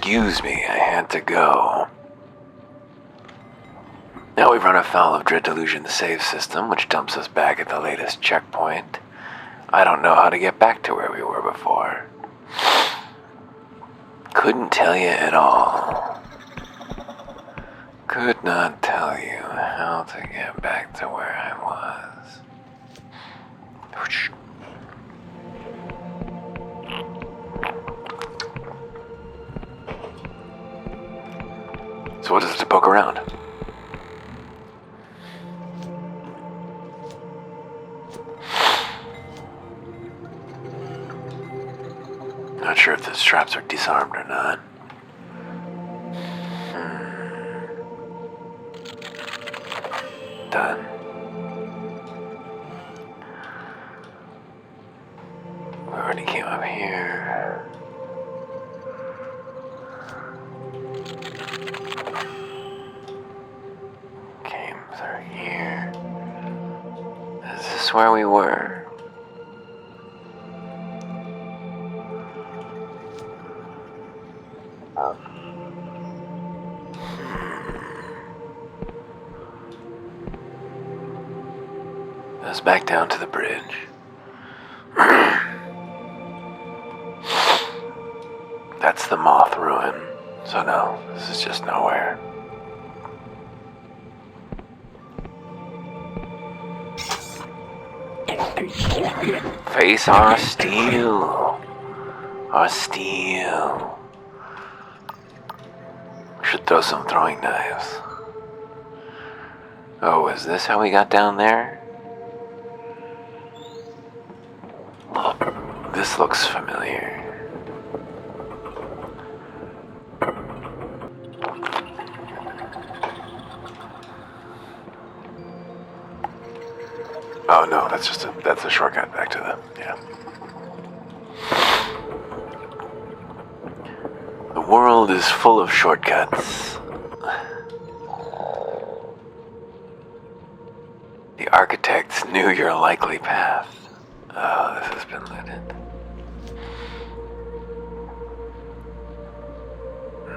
Excuse me, I had to go. Now we've run afoul of Delusion's save system, which dumps us back at the latest checkpoint. I don't know how to get back to where we were before. Couldn't tell you at all. Could not tell you how to get back to where I was. So what is it to poke around? Not sure if the straps are disarmed or not. Done. We already came up here. Came through here. Is this where we were? Let's back down to the bridge. That's the moth ruin. So no, this is just nowhere. Face our steel. Our steel. We should throw some throwing knives. Oh, is this how we got down there? This looks familiar. Oh no, that's a shortcut back to the, yeah. The world is full of shortcuts. The architects knew your likely path. Oh, this has been looted.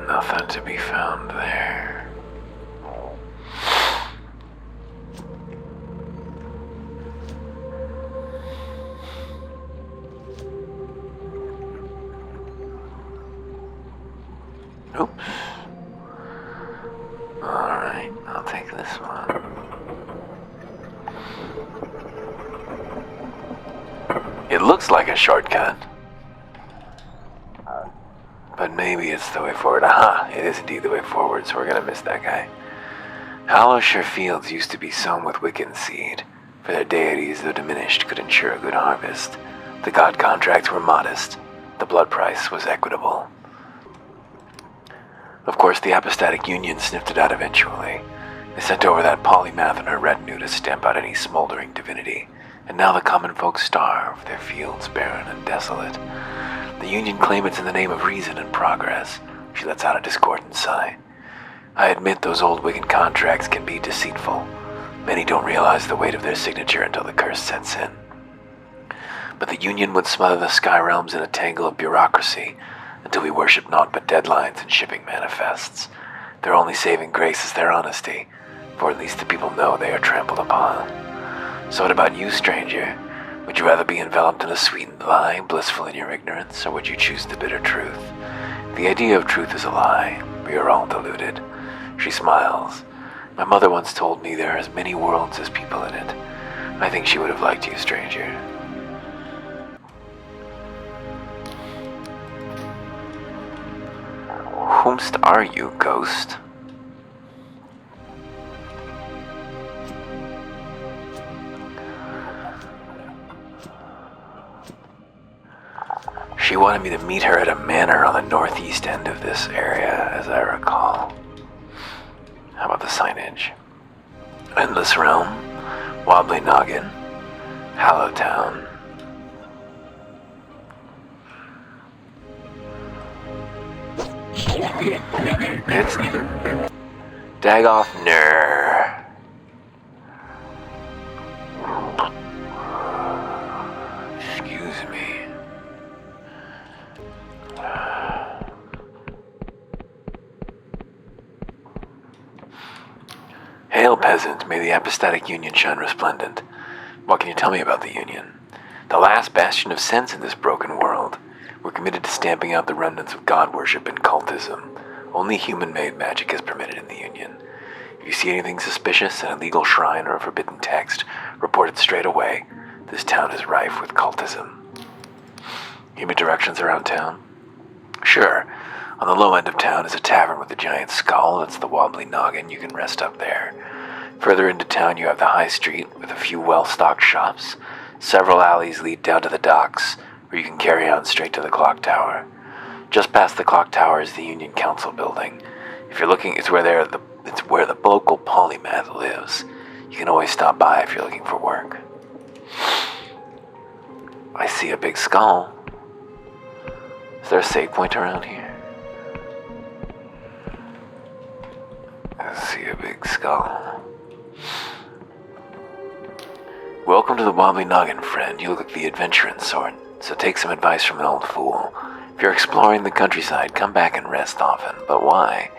Nothing to be found there. Oops. Alright, I'll take this one. It looks like a shortcut. But maybe it's the way forward. Aha! It is indeed the way forward, so we're gonna miss that guy. Hallowshire fields used to be sown with Wiccan seed, for their deities, though diminished, could ensure a good harvest. The god contracts were modest. The blood price was equitable. Of course, the Apostatic Union sniffed it out eventually. They sent over that polymath and her retinue to stamp out any smoldering divinity, and now the common folk starve, their fields barren and desolate. The Union claim it's in the name of reason and progress. She lets out a discordant sigh. I admit those old Wiccan contracts can be deceitful. Many don't realize the weight of their signature until the curse sets in. But the Union would smother the sky realms in a tangle of bureaucracy until we worship naught but deadlines and shipping manifests. Their only saving grace is their honesty, for at least the people know they are trampled upon. So what about you, stranger? Would you rather be enveloped in a sweetened lie, blissful in your ignorance, or would you choose the bitter truth? The idea of truth is a lie. We are all deluded. She smiles. My mother once told me there are as many worlds as people in it. I think she would have liked you, stranger. Whomst are you, ghost? She wanted me to meet her at a manor on the northeast end of this area, as I recall. How about the signage? Endless Realm, Wobbly Noggin, Hallowtown. It's Dagoff Ner. Excuse me. Hail, peasant, may the apostatic Union shine resplendent. What can you tell me about the Union? The last bastion of sense in this broken world. We're committed to stamping out the remnants of god worship and cultism. Only human-made magic is permitted in the Union. If you see anything suspicious, an illegal shrine or a forbidden text, report it straight away. This town is rife with cultism. Give me directions around town? Sure. On the low end of town is a tavern with a giant skull. That's the Wobbly Noggin. You can rest up there. Further into town you have the high street with a few well-stocked shops. Several alleys lead down to the docks, where you can carry on straight to the clock tower. Just past the clock tower is the Union Council building. If you're looking, it's where the local polymath lives. You can always stop by if you're looking for work. I see a big skull. Is there a save point around here? I see a big skull. Welcome to the Wobbly Noggin, friend. You look like the adventuring sort, so take some advice from an old fool. If you're exploring the countryside, come back and rest often. But why?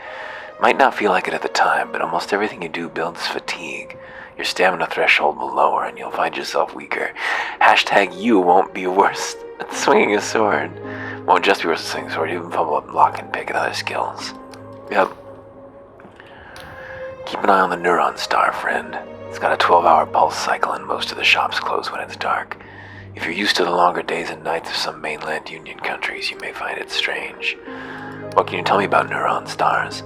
Might not feel like it at the time, but almost everything you do builds fatigue. Your stamina threshold will lower and you'll find yourself weaker. Hashtag you won't be worse at swinging a sword. Won't just be worse at swinging a sword, even fumble up lock and pick and other skills. Yep. Keep an eye on the Neuron Star, friend. It's got a 12-hour pulse cycle and most of the shops close when it's dark. If you're used to the longer days and nights of some mainland Union countries, you may find it strange. What can you tell me about Neuron Stars?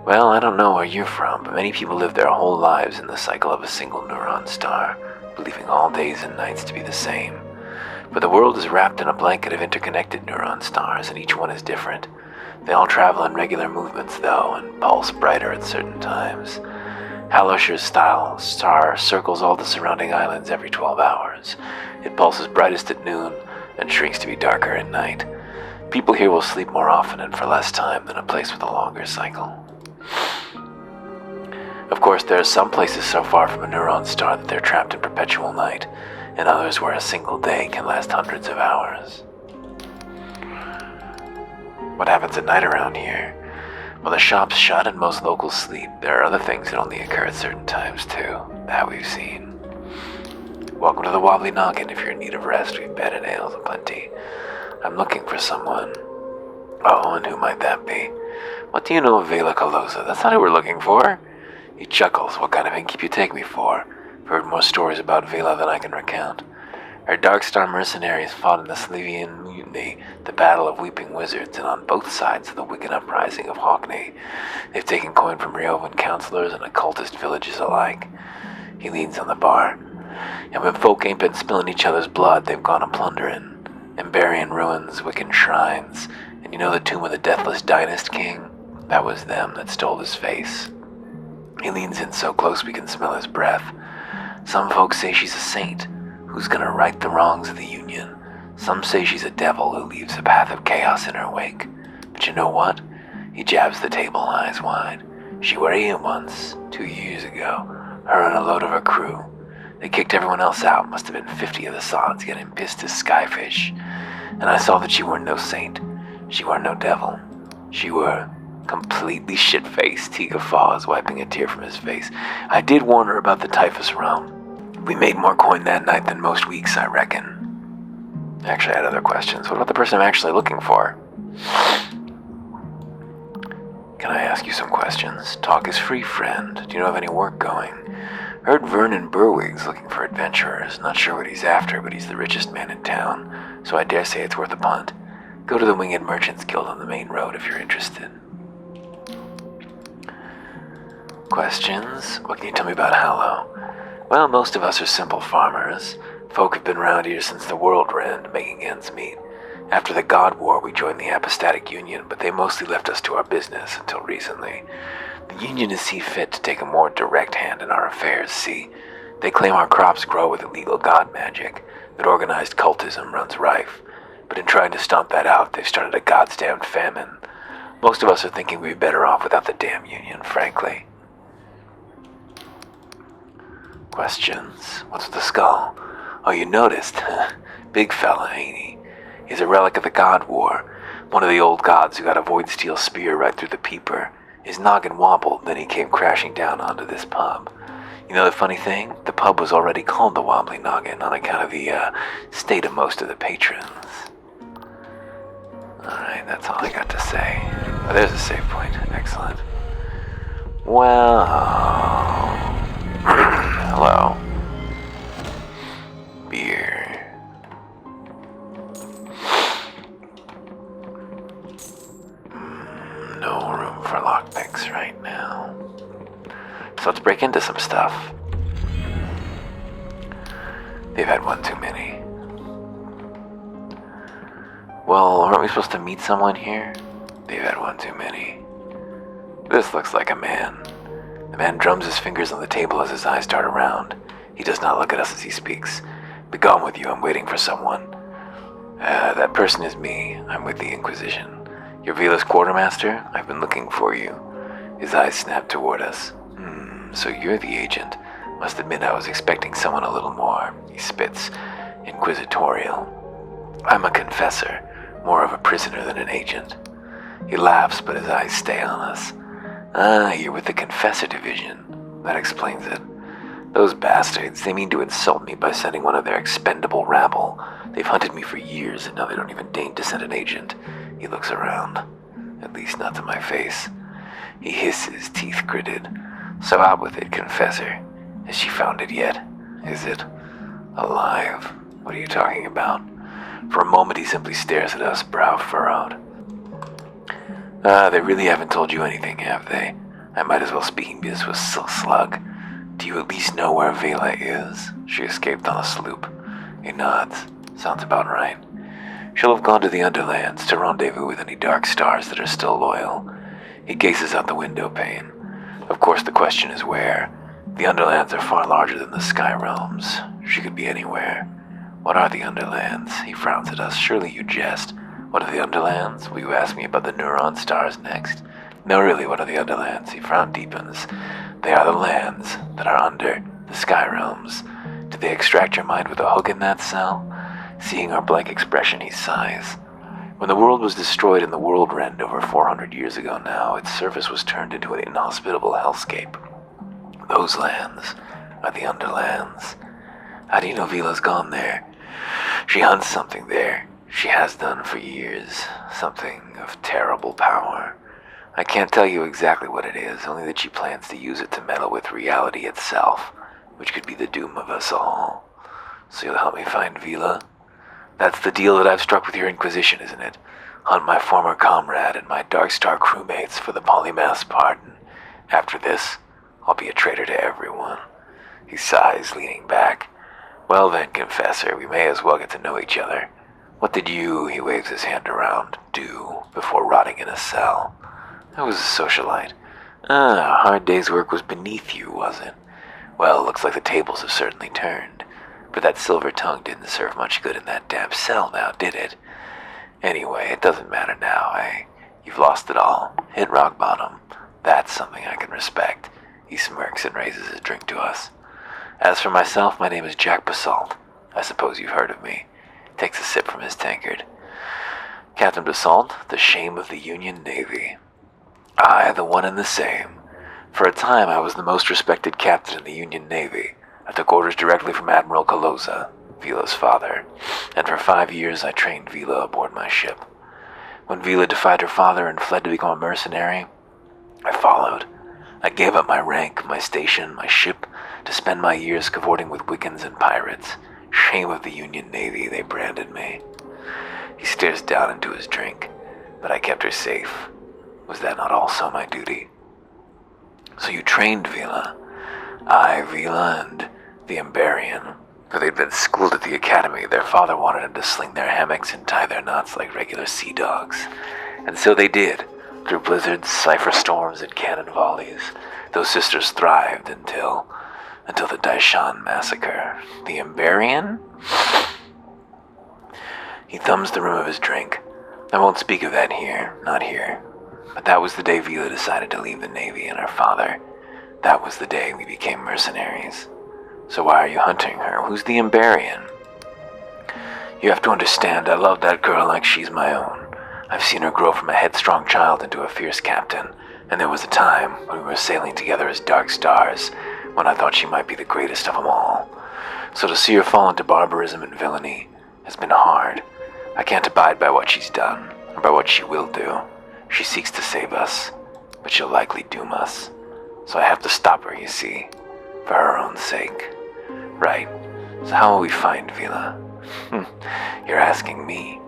Well, I don't know where you're from, but many people live their whole lives in the cycle of a single neuron star, believing all days and nights to be the same. But the world is wrapped in a blanket of interconnected neuron stars, and each one is different. They all travel in regular movements, though, and pulse brighter at certain times. Halosher's style star circles all the surrounding islands every 12 hours. It pulses brightest at noon, and shrinks to be darker at night. People here will sleep more often and for less time than a place with a longer cycle. Of course, there are some places so far from a neuron star that they're trapped in perpetual night, and others where a single day can last hundreds of hours. What happens at night around here? Well, the shop's shut and most locals sleep. There are other things that only occur at certain times, too, that we've seen. Welcome to the Wobbly Noggin. If you're in need of rest, we've bed and ales aplenty. I'm looking for someone. Oh, and who might that be? What do you know of Vela Colosa? That's not who we're looking for. He chuckles. What kind of innkeep you take me for? I've heard more stories about Vela than I can recount. Our Darkstar mercenaries fought in the Slavian Mutiny, the Battle of Weeping Wizards, and on both sides of the wicked uprising of Hockney. They've taken coin from Riovan counselors and occultist villages alike. He leans on the bar. And when folk ain't been spilling each other's blood, they've gone a-plundering, and burying ruins, Wiccan shrines. And you know the tomb of the Deathless Dynast King? That was them that stole his face. He leans in so close we can smell his breath. Some folks say she's a saint, who's gonna right the wrongs of the Union. Some say she's a devil who leaves a path of chaos in her wake. But you know what? He jabs the table eyes wide. She were here once, 2 years ago, her and a load of her crew. They kicked everyone else out, must have been 50 of the sods getting pissed as skyfish. And I saw that she were no saint, she were no devil. She were completely shit-faced. He guffaws, wiping a tear from his face. I did warn her about the typhus rum. We made more coin that night than most weeks, I reckon. Actually, I had other questions. What about the person I'm actually looking for? Can I ask you some questions? Talk is free, friend. Do you know of any work going? Heard Vernon Berwig's looking for adventurers. Not sure what he's after, but he's the richest man in town, so I dare say it's worth a punt. Go to the Winged Merchants Guild on the main road if you're interested. Questions? What can you tell me about Hallow? Well, most of us are simple farmers. Folk have been around here since the world end, making ends meet. After the God War, we joined the Apostatic Union, but they mostly left us to our business until recently. The Union has seen fit to take a more direct hand in our affairs, see? They claim our crops grow with illegal god magic, that organized cultism runs rife. But in trying to stomp that out, they've started a goddamn famine. Most of us are thinking we'd be better off without the damn Union, frankly. Questions? What's with the skull? Oh, you noticed? Big fella, ain't he? He's a relic of the God War. One of the old gods who got a void steel spear right through the peeper. His noggin wobbled, then he came crashing down onto this pub. You know the funny thing? The pub was already called the Wobbly Noggin on account of the state of most of the patrons. Alright, that's all I got to say. Oh, there's a save point. Excellent. Well... hello. Beer. No room for lockpicks right now. So let's break into some stuff. They've had one too many. Well, aren't we supposed to meet someone here? They've had one too many. This looks like a man. The man drums his fingers on the table as his eyes dart around. He does not look at us as he speaks. Begone with you, I'm waiting for someone. That person is me. I'm with the Inquisition. You're Vila's quartermaster? I've been looking for you. His eyes snap toward us. So you're the agent. Must admit I was expecting someone a little more. He spits. Inquisitorial. I'm a confessor. More of a prisoner than an agent. He laughs, but his eyes stay on us. You're with the Confessor Division. That explains it. Those bastards, they mean to insult me by sending one of their expendable rabble. They've hunted me for years, and now they don't even deign to send an agent. He looks around. At least not to my face. He hisses, teeth gritted. So out with it, Confessor. Has she found it yet? Is it alive? What are you talking about? For a moment he simply stares at us, brow furrowed. They really haven't told you anything, have they? I might as well speaking this with Slug. Do you at least know where Vela is? She escaped on a sloop. He nods. Sounds about right. She'll have gone to the Underlands to rendezvous with any dark stars that are still loyal. He gazes out the window pane. Of course the question is where. The Underlands are far larger than the Sky Realms. She could be anywhere. What are the Underlands? He frowns at us. Surely you jest. What are the Underlands? Will you ask me about the Neuron stars next? No, really, what are the Underlands? He frown deepens. They are the lands that are under the Sky Realms. Did they extract your mind with a hook in that cell? Seeing our blank expression, he sighs. When the world was destroyed in the World Rend over 400 years ago now, its surface was turned into an inhospitable hellscape. Those lands are the Underlands. How do you know Vila's gone there? She hunts something there. She has done for years. Something of terrible power. I can't tell you exactly what it is, only that she plans to use it to meddle with reality itself, which could be the doom of us all. So you'll help me find Vila? That's the deal that I've struck with your Inquisition, isn't it? Hunt my former comrade and my Darkstar crewmates for the Polymath's pardon. After this, I'll be a traitor to everyone. He sighs, leaning back. Well then, Confessor, we may as well get to know each other. What did you, he waves his hand around, do before rotting in a cell? I was a socialite. A hard day's work was beneath you, was it? Well, looks like the tables have certainly turned. But that silver tongue didn't serve much good in that damn cell now, did it? Anyway, it doesn't matter now, eh? You've lost it all. Hit rock bottom. That's something I can respect. He smirks and raises his drink to us. As for myself, my name is Jack Basalt. I suppose you've heard of me. Takes a sip from his tankard. Captain Basalt, the shame of the Union Navy. Aye, the one and the same. For a time, I was the most respected captain in the Union Navy. I took orders directly from Admiral Caloza, Vila's father, and for 5 years I trained Vila aboard my ship. When Vila defied her father and fled to become a mercenary, I followed. I gave up my rank, my station, my ship, to spend my years cavorting with Wiccans and pirates. Shame of the Union Navy, they branded me. He stares down into his drink, but I kept her safe. Was that not also my duty? So you trained Vila? I, Vila, and the Emberian. For they'd been schooled at the academy, their father wanted them to sling their hammocks and tie their knots like regular sea dogs. And so they did. Through blizzards, cipher storms, and cannon volleys, those sisters thrived until the Daishan massacre. The Emberian? He thumbs the rim of his drink. I won't speak of that here, not here. But that was the day Vila decided to leave the Navy and her father. That was the day we became mercenaries. So why are you hunting her? Who's the Emberian? You have to understand, I love that girl like she's my own. I've seen her grow from a headstrong child into a fierce captain. And there was a time when we were sailing together as dark stars, when I thought she might be the greatest of them all. So to see her fall into barbarism and villainy has been hard. I can't abide by what she's done, or by what she will do. She seeks to save us, but she'll likely doom us. So I have to stop her, you see, for her own sake. Right, so how will we find Vila? You're asking me.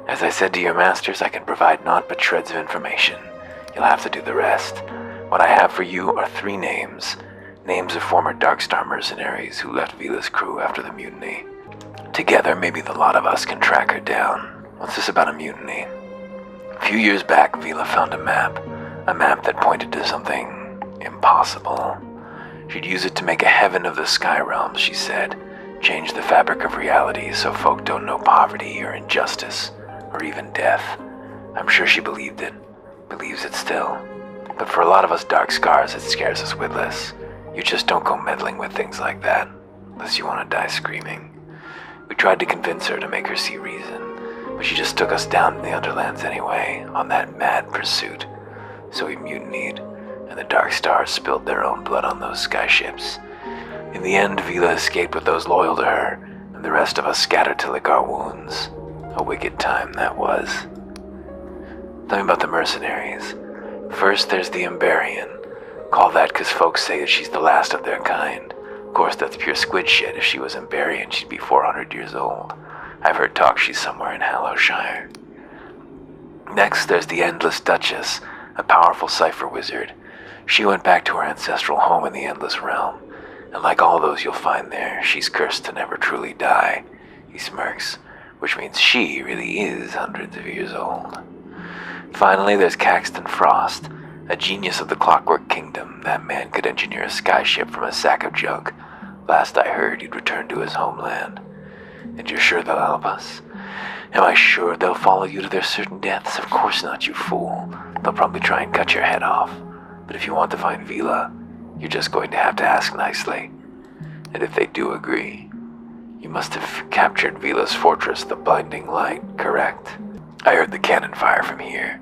As I said to your masters, I can provide naught but shreds of information. You'll have to do the rest. What I have for you are 3 names. Names of former Darkstar mercenaries who left Vila's crew after the mutiny. Together, maybe the lot of us can track her down. What's this about a mutiny? A few years back, Vila found a map that pointed to something impossible. She'd use it to make a heaven of the sky realms, she said. Change the fabric of reality so folk don't know poverty or injustice, or even death. I'm sure she believed it. Believes it still. But for a lot of us dark scars, it scares us witless. You just don't go meddling with things like that, unless you want to die screaming. We tried to convince her to make her see reason, but she just took us down in the Underlands anyway, on that mad pursuit. So we mutinied, and the Dark Stars spilled their own blood on those skyships. In the end, Vila escaped with those loyal to her, and the rest of us scattered to lick our wounds. A wicked time that was. Tell me about the mercenaries. First, there's the Emberian. Call that 'cause folks say that she's the last of their kind. Of course, that's pure squid shit. If she was Emberian, she'd be 400 years old. I've heard talk she's somewhere in Hallowshire. Next, there's the Endless Duchess, a powerful cipher wizard. She went back to her ancestral home in the Endless Realm, and like all those you'll find there, she's cursed to never truly die. He smirks, which means she really is hundreds of years old. Finally, there's Caxton Frost, a genius of the Clockwork Kingdom. That man could engineer a skyship from a sack of junk. Last I heard, he'd returned to his homeland. And you're sure they'll help us? Am I sure they'll follow you to their certain deaths? Of course not, you fool. They'll probably try and cut your head off. But if you want to find Vila, you're just going to have to ask nicely. And if they do agree, you must have captured Vila's fortress, the Blinding Light, correct? I heard the cannon fire from here.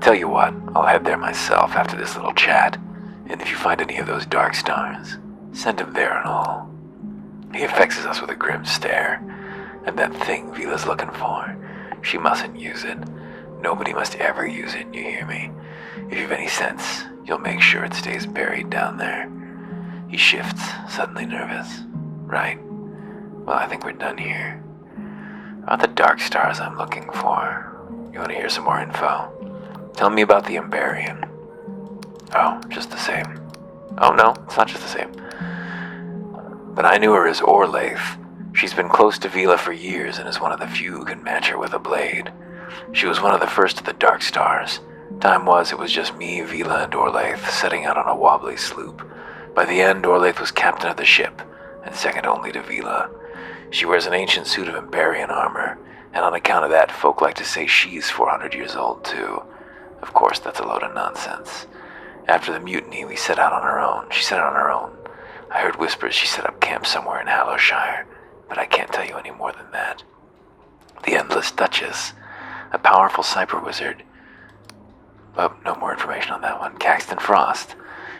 Tell you what, I'll head there myself after this little chat. And if you find any of those dark stars, send them there and all. He affixes us with a grim stare. And that thing Vila's looking for, she mustn't use it. Nobody must ever use it, you hear me? If you've any sense, you'll make sure it stays buried down there. He shifts, suddenly nervous. Right. Well, I think we're done here. About the dark stars I'm looking for. You want to hear some more info? Tell me about the Emberian. Oh, just the same. Oh no, it's not just the same. But I knew her as Orlaith. She's been close to Vila for years and is one of the few who can match her with a blade. She was one of the first of the Dark Stars. Time was, it was just me, Vila, and Orlaith setting out on a wobbly sloop. By the end, Orlaith was captain of the ship, and second only to Vila. She wears an ancient suit of Emberian armor, and on account of that, folk like to say she's 400 years old too. Of course, that's a load of nonsense. After the mutiny, we set out on our own. She set out on her own. I heard whispers she set up camp somewhere in Hallowshire, but I can't tell you any more than that. The Endless Duchess, a powerful cipher wizard. Oh, no more information on that one. Caxton Frost.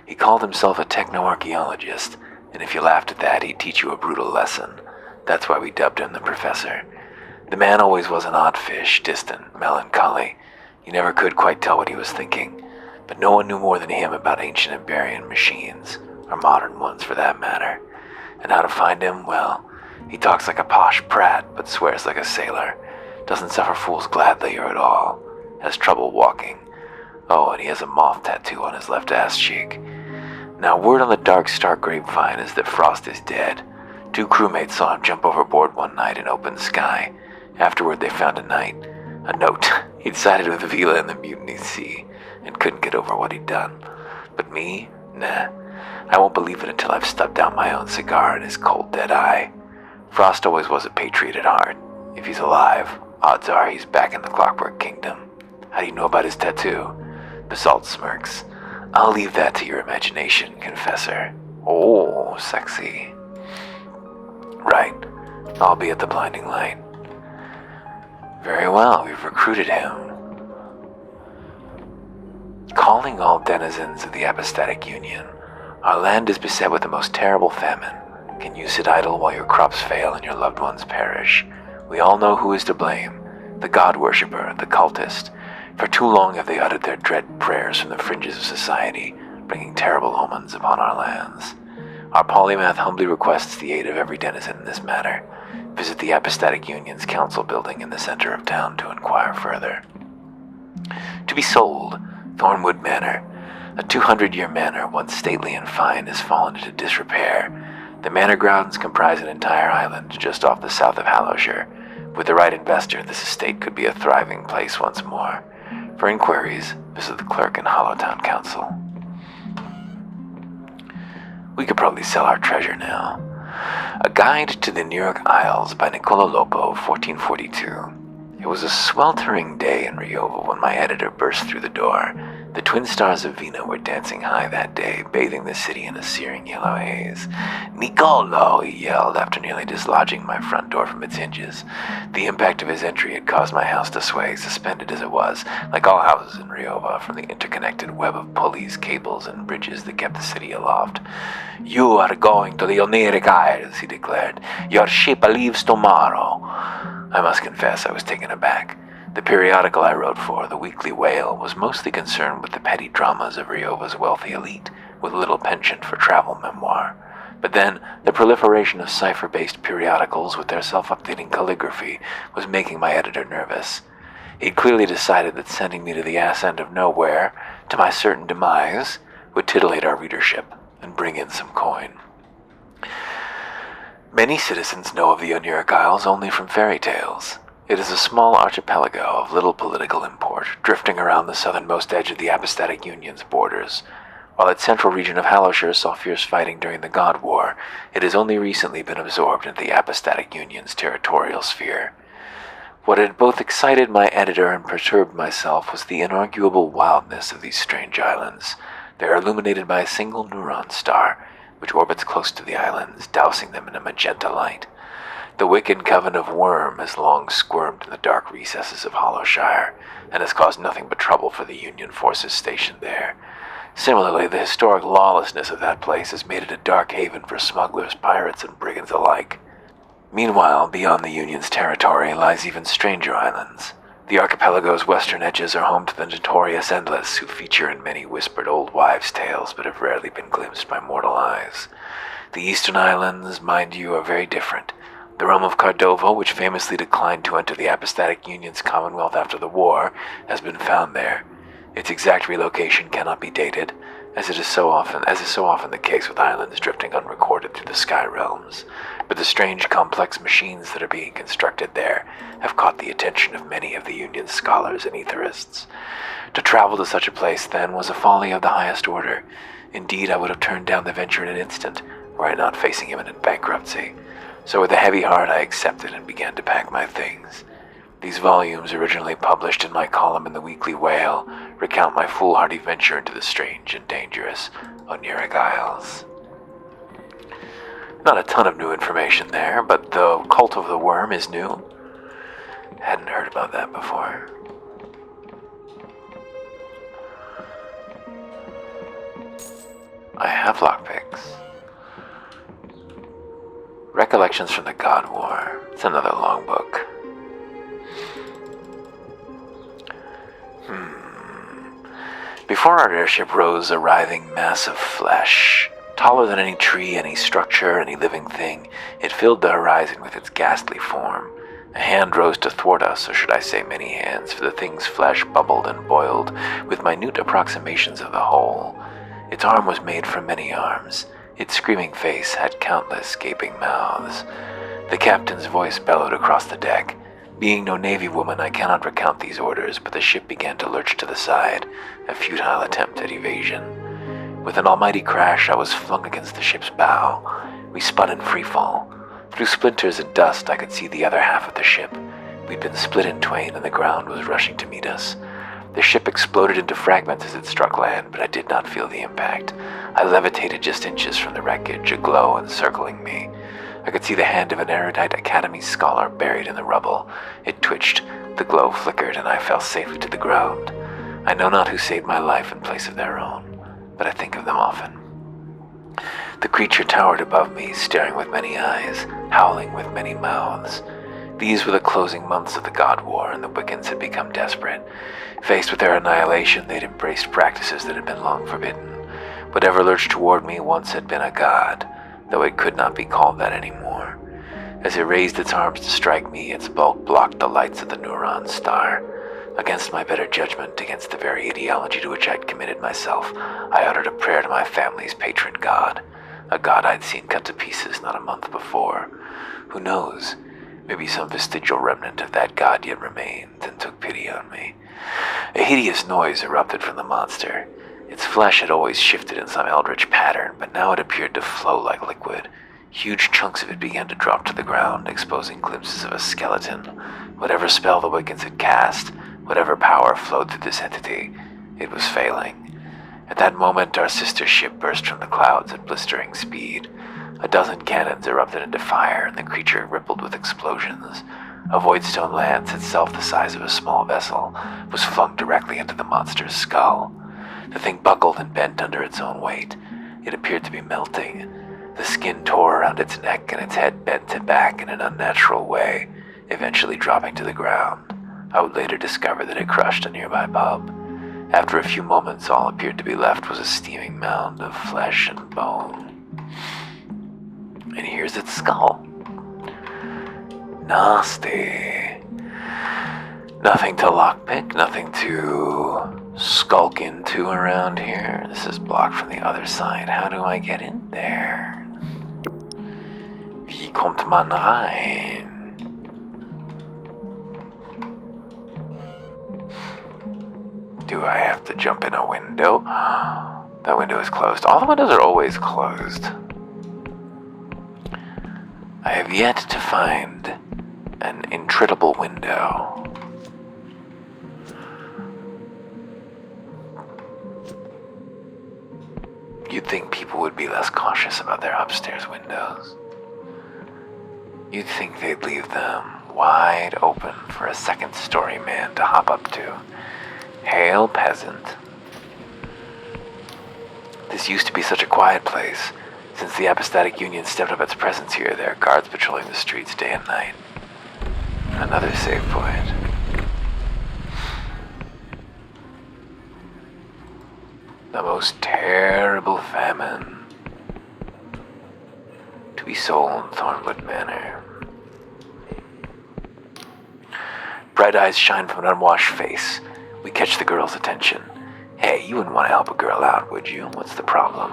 He called himself a techno-archaeologist, and if you laughed at that, he'd teach you a brutal lesson. That's why we dubbed him the Professor. The man always was an odd fish, distant, melancholy. You never could quite tell what he was thinking, but no one knew more than him about ancient Emberian machines, or modern ones for that matter. And how to find him? Well, he talks like a posh prat, but swears like a sailor. Doesn't suffer fools gladly or at all. Has trouble walking. Oh, and he has a moth tattoo on his left ass cheek. Now, word on the Dark Star grapevine is that Frost is dead. 2 crewmates saw him jump overboard one night in open sky. Afterward, they found a note. He'd sided with Vila in the Mutiny Sea, and couldn't get over what he'd done. But me? Nah. I won't believe it until I've stubbed out my own cigar in his cold, dead eye. Frost always was a patriot at heart. If he's alive, odds are he's back in the Clockwork Kingdom. How do you know about his tattoo? Basalt smirks. I'll leave that to your imagination, Confessor. Oh, sexy. Right. I'll be at the Blinding Light. Very well, we've recruited him. Calling all denizens of the Apostatic Union, our land is beset with the most terrible famine. Can you sit idle while your crops fail and your loved ones perish? We all know who is to blame. The God worshipper, the cultist. For too long have they uttered their dread prayers from the fringes of society, bringing terrible omens upon our lands. Our polymath humbly requests the aid of every denizen in this matter. Visit the Apostatic Union's council building in the center of town to inquire further. To be sold, Thornwood Manor. A 200-year manor, once stately and fine, has fallen into disrepair. The manor grounds comprise an entire island just off the south of Hallowshire. With the right investor, this estate could be a thriving place once more. For inquiries, visit the clerk in Hollowtown Council. We could probably sell our treasure now. A Guide to the New York Isles by Niccolo Lopo, 1442. It was a sweltering day in Riovo when my editor burst through the door. The twin stars of Vina were dancing high that day, bathing the city in a searing yellow haze. "Niccolo!" he yelled after nearly dislodging my front door from its hinges. The impact of his entry had caused my house to sway, suspended as it was, like all houses in Riovo, from the interconnected web of pulleys, cables, and bridges that kept the city aloft. "You are going to the Oniric Isles," he declared. "Your ship leaves tomorrow." I must confess I was taken aback. The periodical I wrote for, The Weekly Whale, was mostly concerned with the petty dramas of Riova's wealthy elite, with little penchant for travel memoir. But then, the proliferation of cipher-based periodicals with their self-updating calligraphy was making my editor nervous. He'd clearly decided that sending me to the ass end of nowhere, to my certain demise, would titillate our readership and bring in some coin. Many citizens know of the Oniric Isles only from fairy tales. It is a small archipelago of little political import, drifting around the southernmost edge of the Apostatic Union's borders. While its central region of Hallowshire saw fierce fighting during the God War, it has only recently been absorbed into the Apostatic Union's territorial sphere. What had both excited my editor and perturbed myself was the inarguable wildness of these strange islands. They are illuminated by a single neuron star, which orbits close to the islands, dousing them in a magenta light. The wicked coven of Worm has long squirmed in the dark recesses of Hollowshire, and has caused nothing but trouble for the Union forces stationed there. Similarly, the historic lawlessness of that place has made it a dark haven for smugglers, pirates, and brigands alike. Meanwhile, beyond the Union's territory lies even stranger islands. The archipelago's western edges are home to the notorious Endless, who feature in many whispered old wives' tales but have rarely been glimpsed by mortal eyes. The eastern islands, mind you, are very different. The realm of Cardovo, which famously declined to enter the Apostatic Union's Commonwealth after the war, has been found there. Its exact relocation cannot be dated, as is so often the case with islands drifting unrecorded through the sky realms. But the strange, complex machines that are being constructed there have caught the attention of many of the Union's scholars and etherists. To travel to such a place, then, was a folly of the highest order. Indeed, I would have turned down the venture in an instant, were I not facing imminent bankruptcy. So with a heavy heart I accepted and began to pack my things. These volumes, originally published in my column in the Weekly Whale, recount my foolhardy venture into the strange and dangerous Oniric Isles. Not a ton of new information there, but the Cult of the Worm is new. Hadn't heard about that before. I have lockpicks. Recollections from the God War. It's another long book. Before our airship rose a writhing mass of flesh. Taller than any tree, any structure, any living thing, it filled the horizon with its ghastly form. A hand rose to thwart us, or should I say many hands, for the thing's flesh bubbled and boiled with minute approximations of the whole. Its arm was made from many arms. Its screaming face had countless gaping mouths. The captain's voice bellowed across the deck. Being no Navy woman, I cannot recount these orders, but the ship began to lurch to the side, a futile attempt at evasion. With an almighty crash, I was flung against the ship's bow. We spun in freefall. Through splinters and dust, I could see the other half of the ship. We'd been split in twain, and the ground was rushing to meet us. The ship exploded into fragments as it struck land, but I did not feel the impact. I levitated just inches from the wreckage, aglow and circling me. I could see the hand of an erudite Academy scholar buried in the rubble. It twitched, the glow flickered, and I fell safely to the ground. I know not who saved my life in place of their own, but I think of them often. The creature towered above me, staring with many eyes, howling with many mouths. These were the closing months of the God War, and the Wiccans had become desperate. Faced with their annihilation, they'd embraced practices that had been long forbidden. Whatever lurched toward me once had been a god, though it could not be called that anymore. As it raised its arms to strike me, its bulk blocked the lights of the Neuron star. Against my better judgment, against the very ideology to which I'd committed myself, I uttered a prayer to my family's patron god, a god I'd seen cut to pieces not a month before. Who knows? Maybe some vestigial remnant of that god yet remained and took pity on me. A hideous noise erupted from the monster. Its flesh had always shifted in some eldritch pattern, but now it appeared to flow like liquid. Huge chunks of it began to drop to the ground, exposing glimpses of a skeleton. Whatever spell the Wiccans had cast, whatever power flowed through this entity, it was failing. At that moment, our sister ship burst from the clouds at blistering speed. A dozen cannons erupted into fire, and the creature rippled with explosions. A voidstone lance, itself the size of a small vessel, was flung directly into the monster's skull. The thing buckled and bent under its own weight. It appeared to be melting. The skin tore around its neck, and its head bent back in an unnatural way, eventually dropping to the ground. I would later discover that it crushed a nearby pub. After a few moments, all appeared to be left was a steaming mound of flesh and bone. And here's its skull. Nasty. Nothing to lockpick, nothing to skulk into around here. This is blocked from the other side. How do I get in there? Wie kommt man rein? Do I have to jump in a window? That window is closed. All the windows are always closed. I have yet to find an intritable window. You'd think people would be less cautious about their upstairs windows. You'd think they'd leave them wide open for a second-story man to hop up to. Hail, peasant. This used to be such a quiet place. Since the Epistatic Union stepped up its presence here, there are guards patrolling the streets day and night. Another save point. The most terrible famine to be sold in Thornwood Manor. Bright eyes shine from an unwashed face. We catch the girl's attention. Hey, you wouldn't want to help a girl out, would you? What's the problem?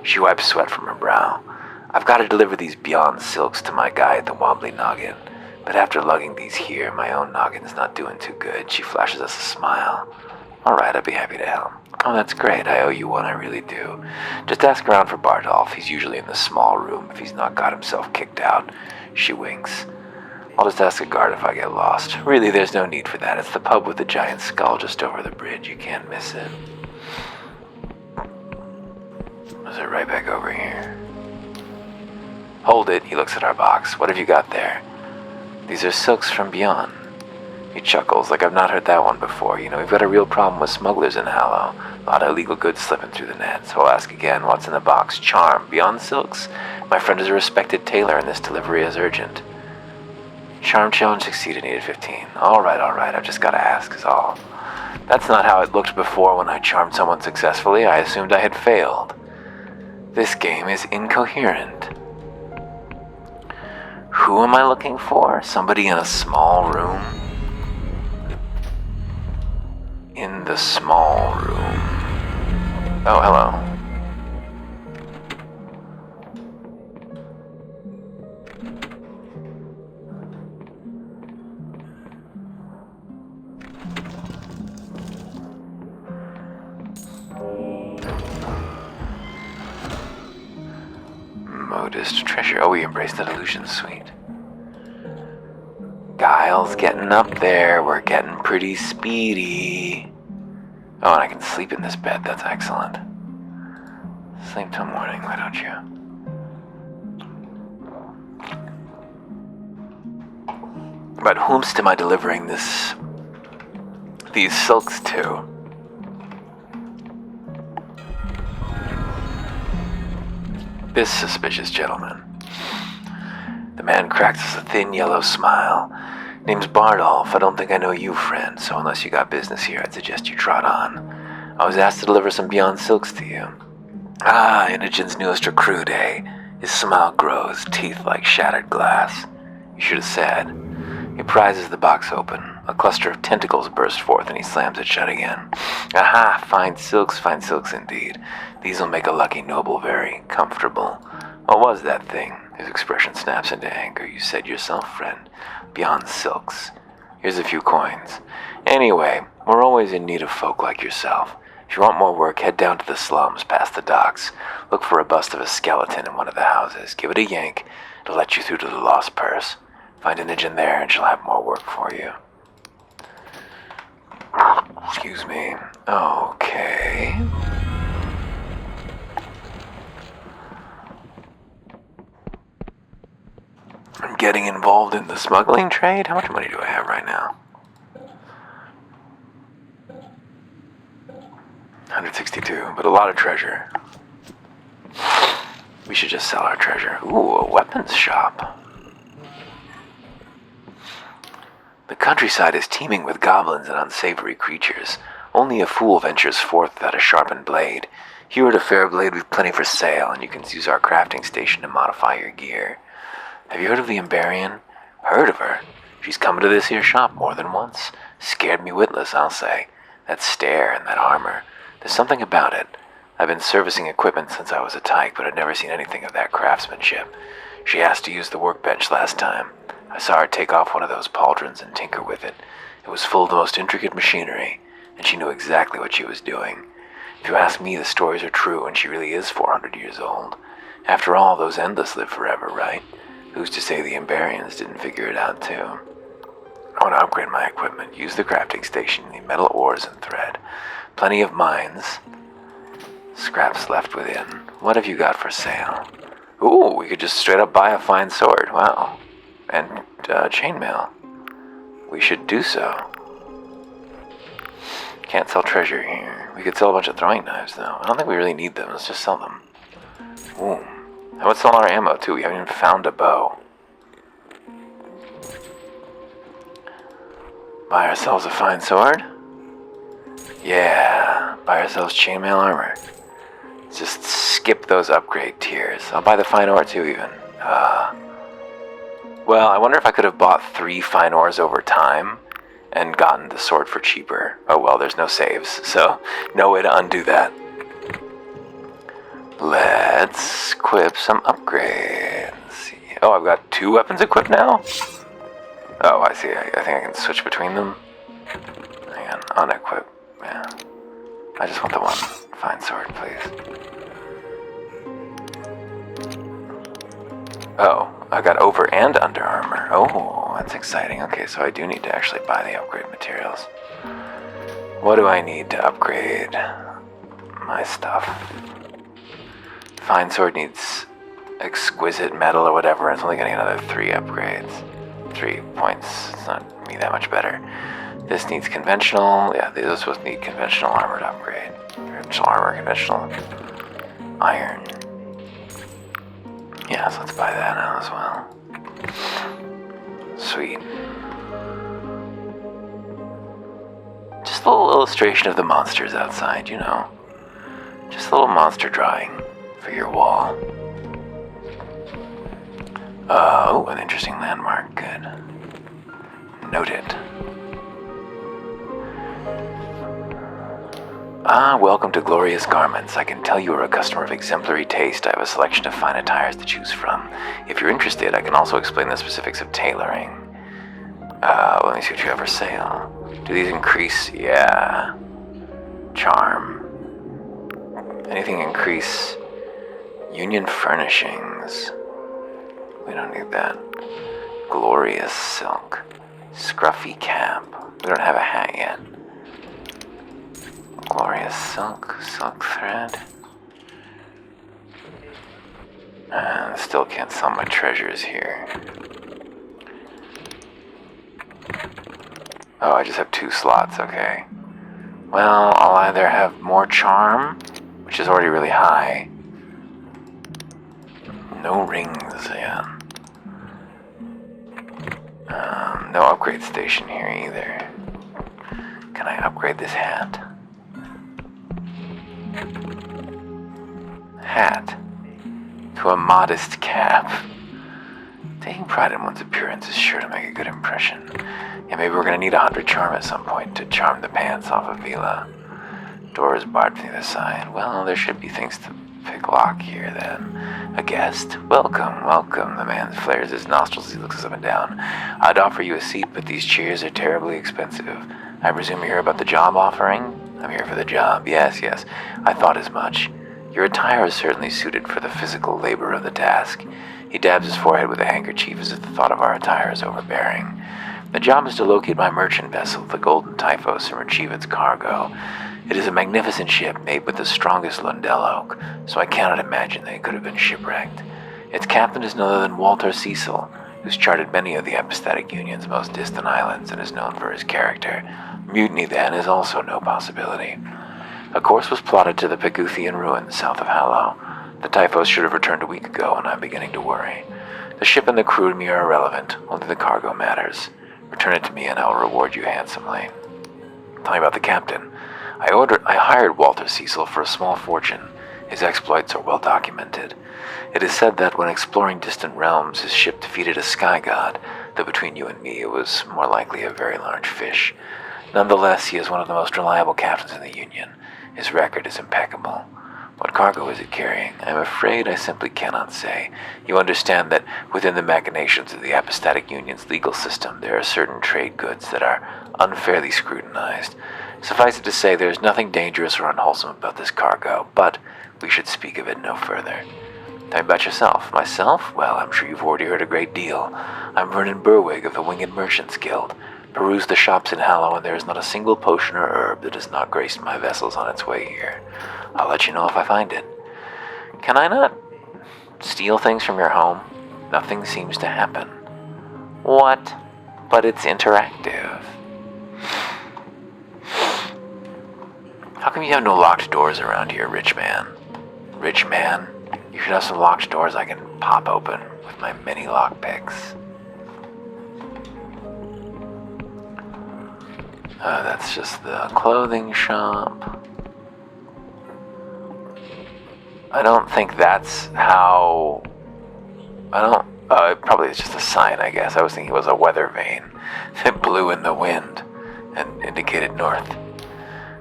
She wipes sweat from her brow. I've got to deliver these Beyond Silks to my guy at the Wobbly Noggin, but after lugging these here, my own noggin's not doing too good. She flashes us a smile. All right, I'd be happy to help. Oh, that's great. I owe you one, I really do. Just ask around for Bardolph. He's usually in the small room if he's not got himself kicked out. She winks. I'll just ask a guard if I get lost. Really, there's no need for that. It's the pub with the giant skull just over the bridge. You can't miss it. Is it right back over here? Hold it. He looks at our box. What have you got there? These are silks from beyond. He chuckles, like I've not heard that one before. You know, we've got a real problem with smugglers in Hallow. A lot of illegal goods slipping through the net. So I'll ask again, what's in the box? Charm. Beyond silks? My friend is a respected tailor and this delivery is urgent. Charm challenge succeeded, needed 15. All right, I've just got to ask is all. That's not how it looked before when I charmed someone successfully. I assumed I had failed. This game is incoherent. Who am I looking for? Somebody in a small room? In the small room. Oh, hello. Modest treasure. Oh, we embraced the Delusion suite. Guile's getting up there. We're getting pretty speedy. Oh, and I can sleep in this bed. That's excellent. Sleep till morning, why don't you? But whomst am I delivering these silks to? This suspicious gentleman. The man cracks us a thin yellow smile. Name's Bardolph. I don't think I know you, friend, so unless you got business here, I'd suggest you trot on. I was asked to deliver some Beyond Silks to you. Ah, Inogen's newest recruit, eh? His smile grows, teeth like shattered glass. You should have said. He prizes the box open. A cluster of tentacles burst forth and he slams it shut again. Aha, fine silks indeed. These'll make a lucky noble very comfortable. What was that thing? His expression snaps into anger. You said yourself, friend. Beyond Silks. Here's a few coins. Anyway, we're always in need of folk like yourself. If you want more work, head down to the slums past the docks. Look for a bust of a skeleton in one of the houses. Give it a yank. It'll let you through to the lost purse. Find Inogen there and she'll have more work for you. Excuse me. Okay. I'm getting involved in the smuggling trade? How much money do I have right now? 162, but a lot of treasure. We should just sell our treasure. Ooh, a weapons shop. The countryside is teeming with goblins and unsavory creatures. Only a fool ventures forth without a sharpened blade. Here at a fair blade we've plenty for sale, and you can use our crafting station to modify your gear. Have you heard of the Emberian? Heard of her? She's come to this here shop more than once. Scared me witless, I'll say. That stare and that armor. There's something about it. I've been servicing equipment since I was a tyke, but I'd never seen anything of that craftsmanship. She asked to use the workbench last time. I saw her take off one of those pauldrons and tinker with it. It was full of the most intricate machinery, and she knew exactly what she was doing. If you ask me, the stories are true, and she really is 400 years old. After all, those endless live forever, right? Who's to say the Emberians didn't figure it out, too? I want to upgrade my equipment. Use the crafting station, need metal ores and thread. Plenty of mines. Scraps left within. What have you got for sale? Ooh, we could just straight up buy a fine sword. Wow. And chainmail. We should do so. Can't sell treasure here. We could sell a bunch of throwing knives, though. I don't think we really need them. Let's just sell them. Ooh. How about selling our ammo, too? We haven't even found a bow. Buy ourselves a fine sword? Yeah. Buy ourselves chainmail armor. Just skip those upgrade tiers. I'll buy the fine ore, too, even. Well, I wonder if I could have bought 3 fine ores over time and gotten the sword for cheaper. Oh well, there's no saves, so no way to undo that. Let's equip some upgrades. Oh, I've got 2 weapons equipped now? Oh, I see. I think I can switch between them. Hang on, unequip. Yeah. I just want the one fine sword, please. Oh, I got over and under armor. Oh, that's exciting. Okay, so I do need to actually buy the upgrade materials. What do I need to upgrade my stuff? Fine sword needs exquisite metal or whatever. It's only getting another 3 upgrades. 3 points. It's not me that much better. This needs conventional. Yeah, these are supposed to need conventional armor to upgrade. Conventional armor, conventional iron. Yeah, so let's buy that now as well. Sweet. Just a little illustration of the monsters outside, you know. Just a little monster drawing for your wall. Oh, an interesting landmark. Good. Noted. Ah, welcome to Glorious Garments. I can tell you are a customer of exemplary taste. I have a selection of fine attires to choose from. If you're interested, I can also explain the specifics of tailoring. Let me see what you have for sale. Do these increase? Yeah. Charm. Anything increase? Union furnishings. We don't need that. Glorious silk. Scruffy cap. We don't have a hat yet. Glorious silk. Silk thread. Still can't sell my treasures here. Oh, I just have 2 slots, okay. Well, I'll either have more charm, which is already really high, No rings, yeah. No upgrade station here either. Can I upgrade this hat? Hat. To a modest cap. Taking pride in one's appearance is sure to make a good impression. Yeah, maybe we're gonna need 100 charm at some point to charm the pants off of Vila. Door is barred from the other side. Well, there should be things to pick lock here then. A guest? Welcome, welcome. The man flares his nostrils as he looks up and down. I'd offer you a seat, but these chairs are terribly expensive. I presume you're here about the job offering? I'm here for the job. Yes, yes. I thought as much. Your attire is certainly suited for the physical labor of the task. He dabs his forehead with a handkerchief as if the thought of our attire is overbearing. The job is to locate my merchant vessel, the Golden Typhos, and retrieve its cargo. It is a magnificent ship made with the strongest Lundell oak, so I cannot imagine that it could have been shipwrecked. Its captain is none other than Walter Cecil, who's charted many of the Epistatic Union's most distant islands and is known for his character. Mutiny, then, is also no possibility. A course was plotted to the Peguthian ruins south of Hallow. The Typhos should have returned a week ago, and I'm beginning to worry. The ship and the crew to me are irrelevant, only the cargo matters. Return it to me and I will reward you handsomely. Tell me about the captain. I hired Walter Cecil for a small fortune. His exploits are well documented. It is said that when exploring distant realms, his ship defeated a sky god, though between you and me it was more likely a very large fish. Nonetheless, he is one of the most reliable captains in the Union. His record is impeccable. What cargo is it carrying? I'm afraid I simply cannot say. You understand that within the machinations of the Epistatic Union's legal system, there are certain trade goods that are unfairly scrutinized. Suffice it to say, there is nothing dangerous or unwholesome about this cargo, but we should speak of it no further. Tell me about yourself. Myself? Well, I'm sure you've already heard a great deal. I'm Vernon Berwig of the Winged Merchants Guild. Peruse the shops in Hallow, and there is not a single potion or herb that has not graced my vessels on its way here. I'll let you know if I find it. Can I not steal things from your home? Nothing seems to happen. What? But it's interactive. How come you have no locked doors around here, rich man? Rich man? You should have some locked doors I can pop open with my many lockpicks. That's just the clothing shop. I don't think that's how... probably it's just a sign, I guess. I was thinking it was a weather vane that blew in the wind and indicated north.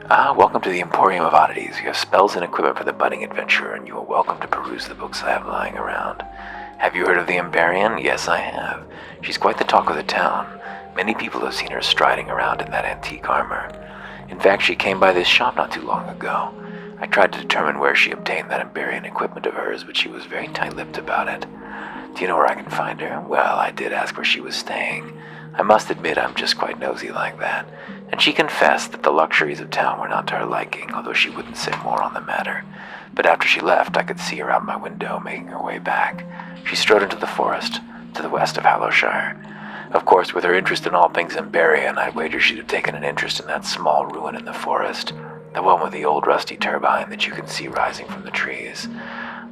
Welcome to the Emporium of Oddities. You have spells and equipment for the budding adventurer, and you are welcome to peruse the books I have lying around. Have you heard of the Emberian? Yes, I have. She's quite the talk of the town. Many people have seen her striding around in that antique armor. In fact, she came by this shop not too long ago. I tried to determine where she obtained that Emberian equipment of hers, but she was very tight-lipped about it. Do you know where I can find her? Well, I did ask where she was staying. I must admit I'm just quite nosy like that. And she confessed that the luxuries of town were not to her liking, although she wouldn't say more on the matter. But after she left, I could see her out my window, making her way back. She strode into the forest, to the west of Hallowshire. Of course, with her interest in all things Emberian, I'd wager she'd have taken an interest in that small ruin in the forest, the one with the old rusty turbine that you can see rising from the trees.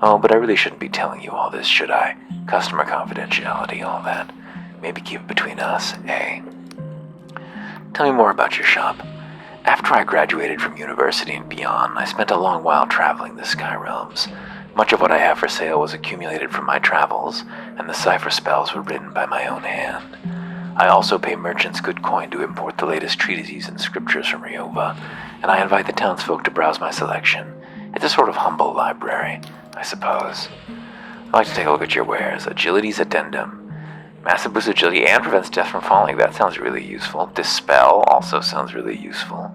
Oh, but I really shouldn't be telling you all this, should I? Customer confidentiality, all that. Maybe keep it between us, eh? Tell me more about your shop. After I graduated from university and beyond, I spent a long while traveling the Sky Realms. Much of what I have for sale was accumulated from my travels, and the cipher spells were written by my own hand. I also pay merchants good coin to import the latest treatises and scriptures from Riova, and I invite the townsfolk to browse my selection. It's a sort of humble library, I suppose. I'd like to take a look at your wares. Agility's addendum. Massive boost agility and prevents death from falling. That sounds really useful. Dispel also sounds really useful.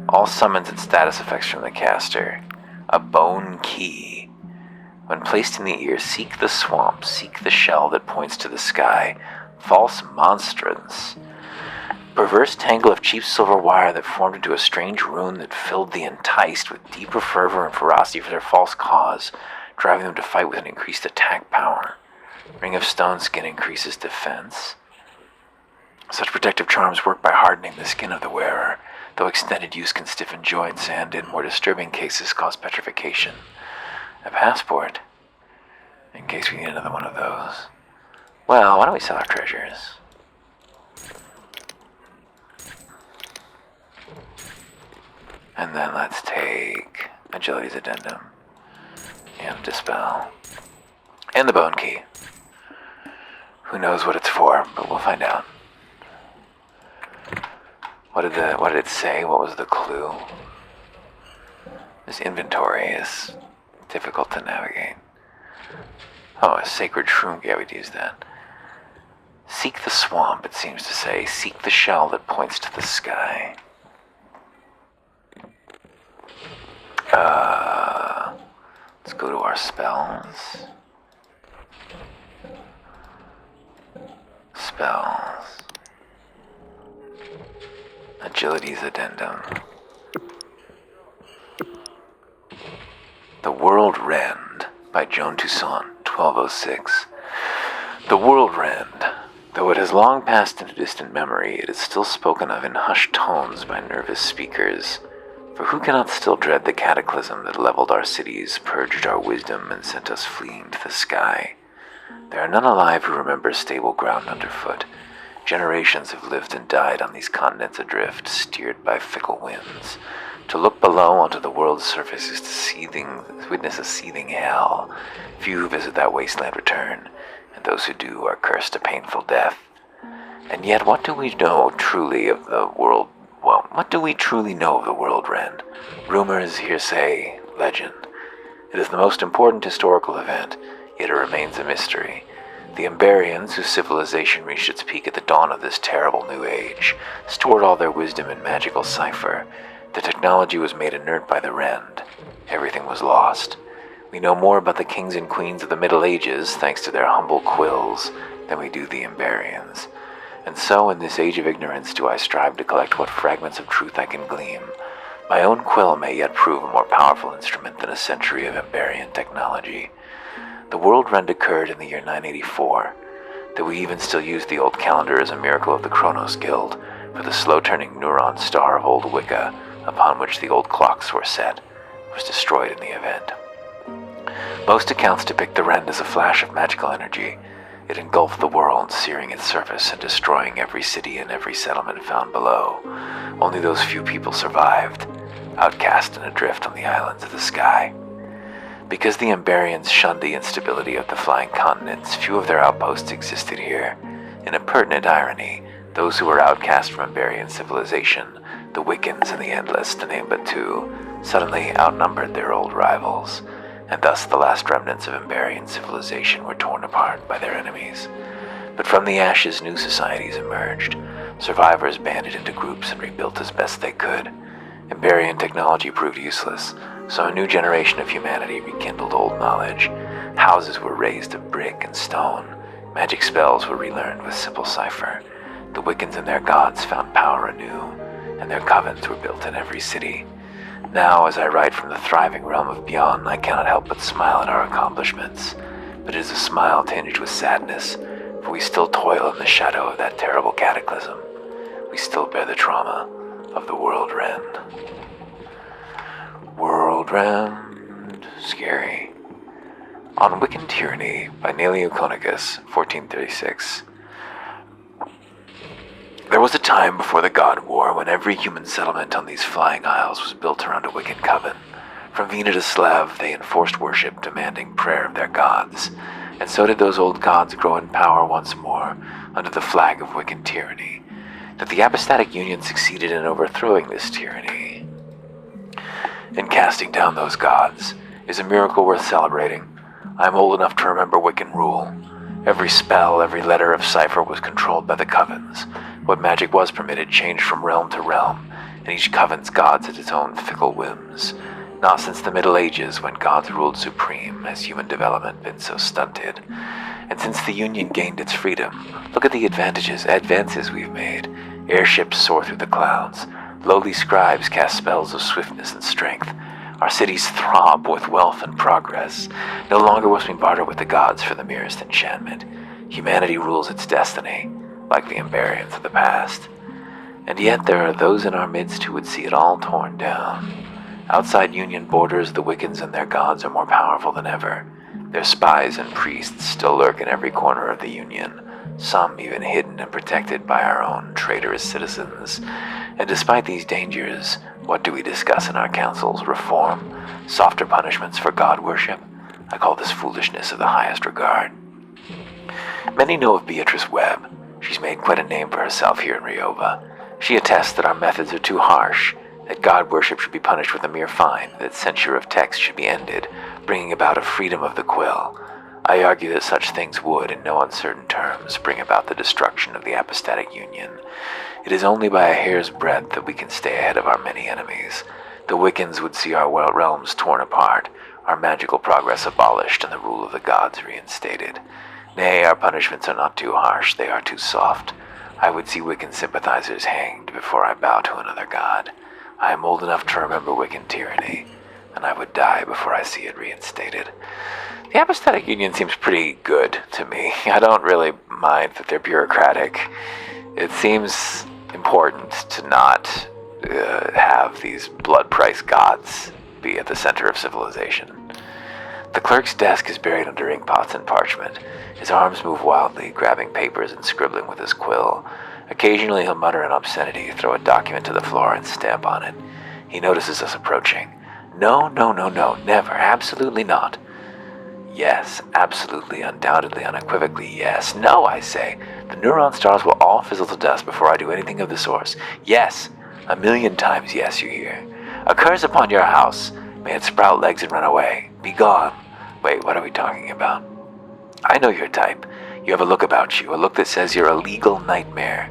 All summons and status effects from the caster. A bone key. When placed in the ear, seek the swamp, seek the shell that points to the sky. False monstrance. Perverse tangle of cheap silver wire that formed into a strange rune that filled the enticed with deeper fervor and ferocity for their false cause, driving them to fight with an increased attack power. Ring of stone skin increases defense. Such protective charms work by hardening the skin of the wearer, though extended use can stiffen joints and, in more disturbing cases, cause petrification. A passport. in case we need another one of those. Well, why don't we sell our treasures? And then let's take Agility's Addendum and Dispel and the Bone Key. Who knows what it's for, but we'll find out. What did it say? What was the clue? This inventory is difficult to navigate. Oh, a sacred shroom. Yeah, we'd use that. Seek the swamp, it seems to say. Seek the shell that points to the sky. Let's go to our spells. Spells. Agility's Addendum. The World Rend by Joan Toussaint, 1206. The World Rend. Though it has long passed into distant memory, it is still spoken of in hushed tones by nervous speakers. For who cannot still dread the cataclysm that leveled our cities, purged our wisdom, and sent us fleeing to the sky? There are none alive who remember stable ground underfoot. Generations have lived and died on these continents adrift, steered by fickle winds. To look below onto the world's surface is to witness a seething hell. Few who visit that wasteland return, and those who do are cursed a painful death. And yet, what do we know truly of the world? Well, what do we truly know of the World Rend? Rumors, hearsay, legend. It is the most important historical event, yet it remains a mystery. The Emberians, whose civilization reached its peak at the dawn of this terrible new age, stored all their wisdom in magical cipher. The technology was made inert by the Rend. Everything was lost. We know more about the kings and queens of the Middle Ages, thanks to their humble quills, than we do the Emberians. And so, in this age of ignorance, do I strive to collect what fragments of truth I can glean. My own quill may yet prove a more powerful instrument than a century of Emberian technology. The World Rend occurred in the year 984. That we even still use the old calendar is a miracle of the Chronos Guild, for the slow-turning neuron star of old Wicca, upon which the old clocks were set, was destroyed in the event. Most accounts depict the Rend as a flash of magical energy. It engulfed the world, searing its surface and destroying every city and every settlement found below. Only those few people survived, outcast and adrift on the islands of the sky. Because the Emberians shunned the instability of the flying continents, few of their outposts existed here. In a pertinent irony, those who were outcast from Emberian civilization, the Wiccans and the Endless, to name but two, suddenly outnumbered their old rivals, and thus the last remnants of Emberian civilization were torn apart by their enemies. But from the ashes, new societies emerged. Survivors banded into groups and rebuilt as best they could. Emberian technology proved useless, so a new generation of humanity rekindled old knowledge. Houses were raised of brick and stone. Magic spells were relearned with simple cipher. The Wiccans and their gods found power anew, and their covens were built in every city. Now, as I write from the thriving realm of beyond, I cannot help but smile at our accomplishments. But it is a smile tinged with sadness, for we still toil in the shadow of that terrible cataclysm. We still bear the trauma of the World Rend. World Rend. Scary. On Wiccan Tyranny by Neoconicus, 1436. There was a time before the God War when every human settlement on these flying isles was built around a Wiccan coven. From Vina to Slav, they enforced worship, demanding prayer of their gods. And so did those old gods grow in power once more, under the flag of Wiccan tyranny. That the apostatic union succeeded in overthrowing this tyranny and casting down those gods is a miracle worth celebrating. I am old enough to remember Wiccan rule. Every spell, every letter of cipher was controlled by the covens. What magic was permitted changed from realm to realm, and each coven's gods had its own fickle whims. Not since the Middle Ages, when gods ruled supreme, has human development been so stunted. And since the Union gained its freedom, look at the advances we've made. Airships soar through the clouds. Lowly scribes cast spells of swiftness and strength. Our cities throb with wealth and progress. No longer must we barter with the gods for the merest enchantment. Humanity rules its destiny, like the Emberians of the past. And yet there are those in our midst who would see it all torn down. Outside Union borders, the Wiccans and their gods are more powerful than ever. Their spies and priests still lurk in every corner of the Union, some even hidden and protected by our own traitorous citizens. And despite these dangers, what do we discuss in our councils? Reform? Softer punishments for God worship? I call this foolishness of the highest regard. Many know of Beatrice Webb. She's made quite a name for herself here in Ryova. She attests that our methods are too harsh, that God worship should be punished with a mere fine, that censure of text should be ended, bringing about a freedom of the quill. I argue that such things would, in no uncertain terms, bring about the destruction of the apostatic union. It is only by a hair's breadth that we can stay ahead of our many enemies. The Wiccans would see our realms torn apart, our magical progress abolished, and the rule of the gods reinstated. Nay, our punishments are not too harsh, they are too soft. I would see Wiccan sympathizers hanged before I bow to another god. I am old enough to remember Wiccan tyranny, and I would die before I see it reinstated. The apostatic union seems pretty good to me. I don't really mind that they're bureaucratic. It seems important to not have these blood-price gods be at the center of civilization. The clerk's desk is buried under inkpots and parchment. His arms move wildly, grabbing papers and scribbling with his quill. Occasionally he'll mutter an obscenity, throw a document to the floor, and stamp on it. He notices us approaching. No, never, absolutely not. Yes, absolutely, undoubtedly, unequivocally, yes. No, I say. The neuron stars will all fizzle to dust before I do anything of the source. Yes, 1,000,000 times yes, you hear. A curse upon your house. May it sprout legs and run away. Be gone. Wait, what are we talking about? I know your type. You have a look about you, a look that says you're a legal nightmare.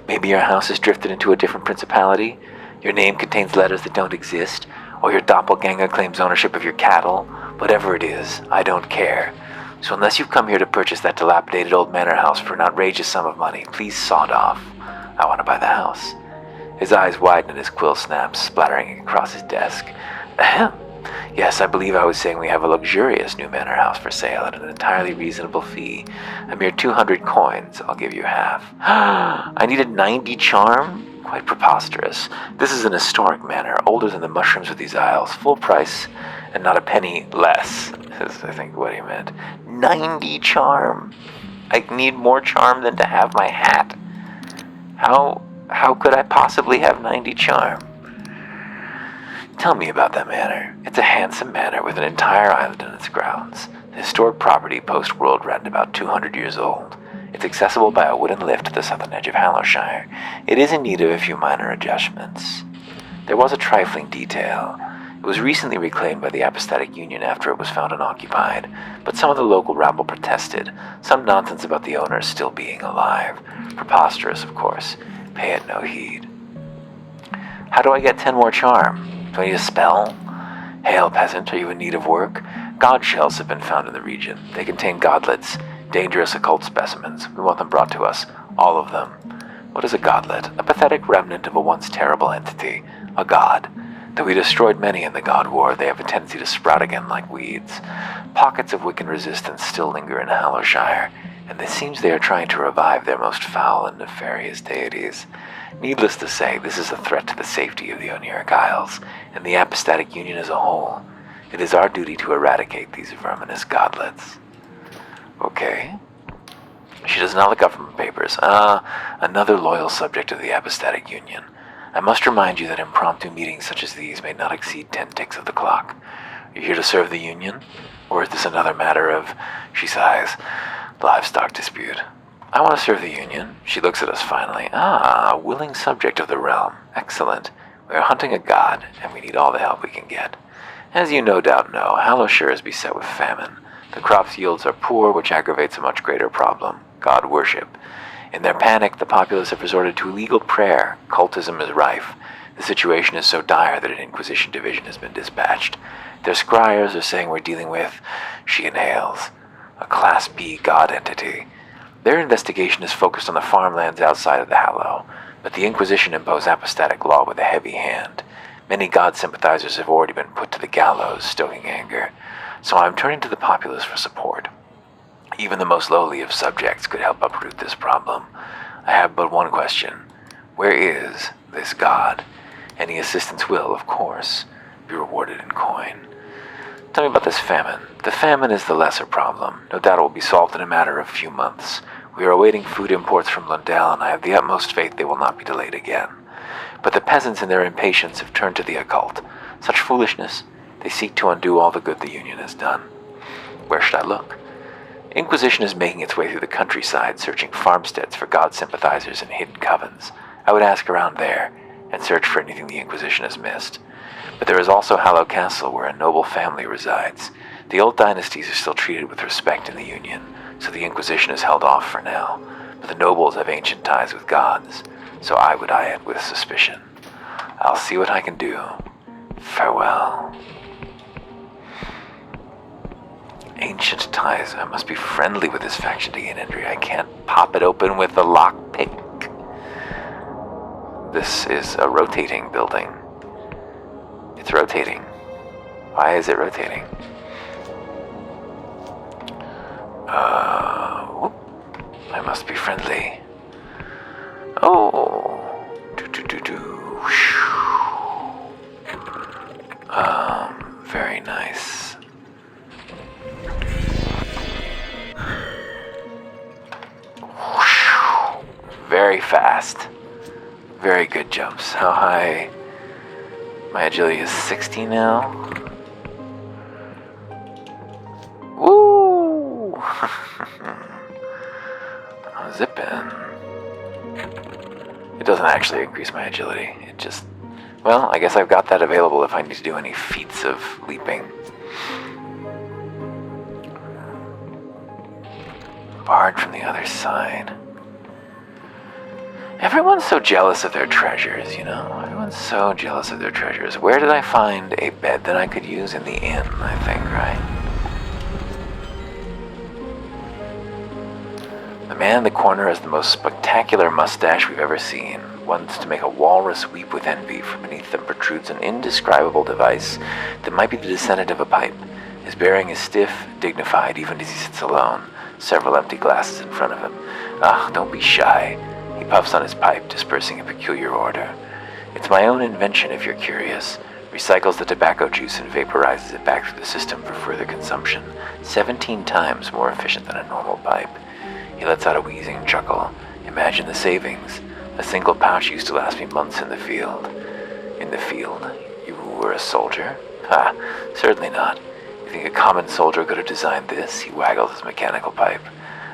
Maybe your house has drifted into a different principality. Your name contains letters that don't exist, or your doppelganger claims ownership of your cattle. Whatever it is, I don't care. So unless you've come here to purchase that dilapidated old manor house for an outrageous sum of money, please sod off. I want to buy the house. His eyes widen and his quill snaps, splattering across his desk. Ahem. Yes, I believe I was saying we have a luxurious new manor house for sale at an entirely reasonable fee. A mere 200 coins. I'll give you half. I needed 90 charm? Quite preposterous. This is an historic manor, older than the mushrooms of these isles, full price, and not a penny less, is I think what he meant. 90 charm? I need more charm than to have my hat. How could I possibly have 90 charm? Tell me about that manor. It's a handsome manor with an entire island in its grounds. The historic property, post-world rent, about 200 years old. It's accessible by a wooden lift to the southern edge of Hallowshire. It is in need of a few minor adjustments. There was a trifling detail. It was recently reclaimed by the apostatic union after it was found unoccupied, but some of the local rabble protested, some nonsense about the owners still being alive. Preposterous, of course. Pay it no heed. How do I get 10 more charm? Do I need a spell? Hail, peasant, are you in need of work? God shells have been found in the region. They contain godlets, dangerous occult specimens. We want them brought to us, all of them. What is a godlet? A pathetic remnant of a once terrible entity, a god. Though we destroyed many in the God War, they have a tendency to sprout again like weeds. Pockets of Wiccan resistance still linger in Hallowshire, and it seems they are trying to revive their most foul and nefarious deities. Needless to say, this is a threat to the safety of the Oniric Isles, and the apostatic union as a whole. It is our duty to eradicate these verminous godlets. Okay. She does not look up from her papers. Another loyal subject of the apostatic union. I must remind you that impromptu meetings such as these may not exceed 10 ticks of the clock. Are you here to serve the union? Or is this another matter of, she sighs, livestock dispute? I want to serve the union. She looks at us finally. A willing subject of the realm. Excellent. We are hunting a god, and we need all the help we can get. As you no doubt know, Hallowshire is beset with famine. The crop's yields are poor, which aggravates a much greater problem, god worship. In their panic, the populace have resorted to illegal prayer. Cultism is rife. The situation is so dire that an Inquisition division has been dispatched. Their scryers are saying we're dealing with, she inhales, a Class B god entity. Their investigation is focused on the farmlands outside of the Hallow, but the Inquisition imposed apostatic law with a heavy hand. Many god sympathizers have already been put to the gallows, stoking anger, so I'm turning to the populace for support. Even the most lowly of subjects could help uproot this problem. I have but one question. Where is this god? Any assistance will, of course, be rewarded in coin. Tell me about this famine. The famine is the lesser problem. No doubt it will be solved in a matter of a few months. We are awaiting food imports from Lundell, and I have the utmost faith they will not be delayed again. But the peasants in their impatience have turned to the occult. Such foolishness. They seek to undo all the good the Union has done. Where should I look? Inquisition is making its way through the countryside, searching farmsteads for God sympathizers and hidden covens. I would ask around there, and search for anything the Inquisition has missed. But there is also Hallow Castle, where a noble family resides. The old dynasties are still treated with respect in the Union, so the Inquisition is held off for now. But the nobles have ancient ties with gods, so I would eye it with suspicion. I'll see what I can do. Farewell. Ancient ties. I must be friendly with this faction to gain entry. I can't pop it open with a lockpick. This is a rotating building. It's rotating. Why is it rotating? Whoop. I must be friendly. Oh. Very nice. Very fast. Very good jumps. How high? My agility is 60 now. Woo! I'm zipping. It doesn't actually increase my agility. It just... Well, I guess I've got that available if I need to do any feats of leaping. Barred from the other side. Everyone's so jealous of their treasures, you know? Everyone's so jealous of their treasures. Where did I find a bed that I could use in the inn, I think, right? The man in the corner has the most spectacular mustache we've ever seen. Wants to make a walrus weep with envy. From beneath them protrudes an indescribable device that might be the descendant of a pipe. His bearing is stiff, dignified, even as he sits alone. Several empty glasses in front of him. Don't be shy. He puffs on his pipe, dispersing a peculiar odor. It's my own invention, if you're curious. Recycles the tobacco juice and vaporizes it back through the system for further consumption. 17 times more efficient than a normal pipe. He lets out a wheezing chuckle. Imagine the savings. A single pouch used to last me months in the field. In the field? You were a soldier? Ha, certainly not. You think a common soldier could have designed this? He waggled his mechanical pipe.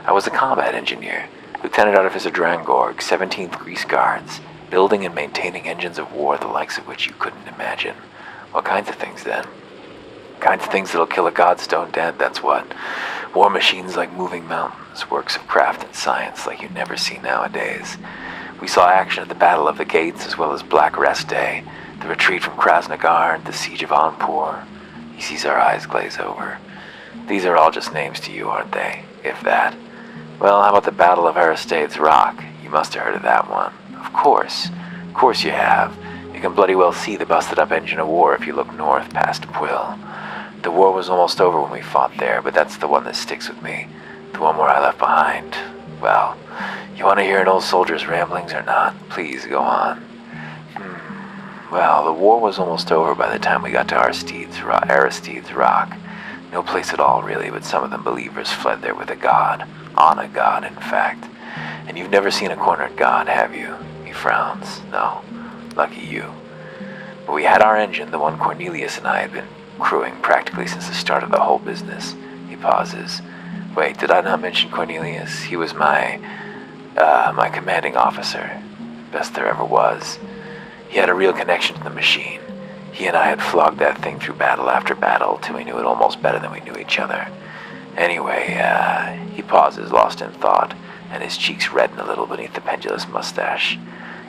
I was a combat engineer. Lieutenant Artificer Drangorg, 17th Grease Guards, building and maintaining engines of war the likes of which you couldn't imagine. What kinds of things, then? Kinds of things that'll kill a godstone dead, that's what. War machines like moving mountains, works of craft and science like you never see nowadays. We saw action at the Battle of the Gates as well as Black Rest Day, the retreat from Krasnogard, the siege of Anpur. He sees our eyes glaze over. These are all just names to you, aren't they? If that. Well, how about the Battle of Aristade's Rock? You must have heard of that one. Of course you have. You can bloody well see the busted-up engine of war if you look north past Puil. The war was almost over when we fought there, but that's the one that sticks with me. The one where I left behind. Well, you want to hear an old soldier's ramblings or not? Please, go on. Well, the war was almost over by the time we got to Aristide's Rock. No place at all, really, but some of the believers fled there with a god. On a god, in fact. And you've never seen a cornered god, have you? He frowns. No. Lucky you. But we had our engine, the one Cornelius and I had been crewing practically since the start of the whole business. He pauses. Wait, did I not mention Cornelius? He was my commanding officer. Best there ever was. He had a real connection to the machine. He and I had flogged that thing through battle after battle till we knew it almost better than we knew each other. Anyway, he pauses, lost in thought, and his cheeks redden a little beneath the pendulous mustache.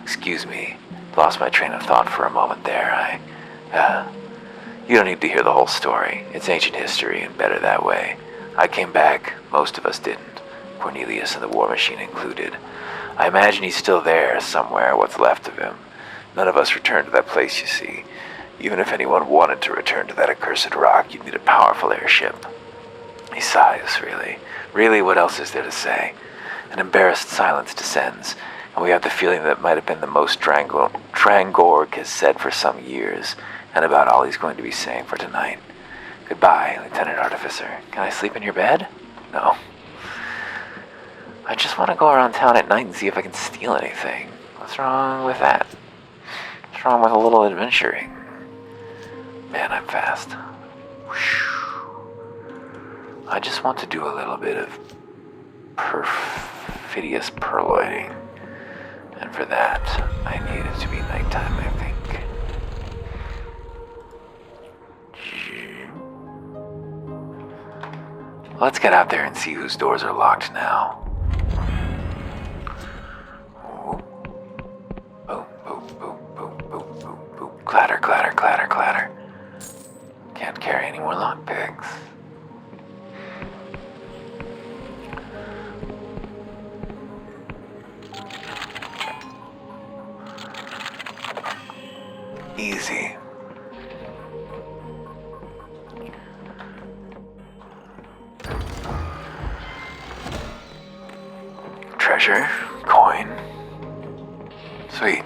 Excuse me, lost my train of thought for a moment there. You don't need to hear the whole story. It's ancient history and better that way. I came back, most of us didn't, Cornelius and the war machine included. I imagine he's still there somewhere, what's left of him. None of us returned to that place, you see. Even if anyone wanted to return to that accursed rock, you'd need a powerful airship. He sighs, really. Really, what else is there to say? An embarrassed silence descends, and we have the feeling that it might have been the most Drangorg has said for some years, and about all he's going to be saying for tonight. Goodbye, Lieutenant Artificer. Can I sleep in your bed? No. I just want to go around town at night and see if I can steal anything. What's wrong with that? What's wrong with a little adventuring? Man, I'm fast. I just want to do a little bit of perfidious purloining. And for that, I need it to be nighttime, I think. Let's get out there and see whose doors are locked now. Boom, boom, boom, boom, boom, boom, boom. Clatter, clatter, clatter, clatter. Can't carry any more lockpicks. Easy. Treasure, coin. Sweet.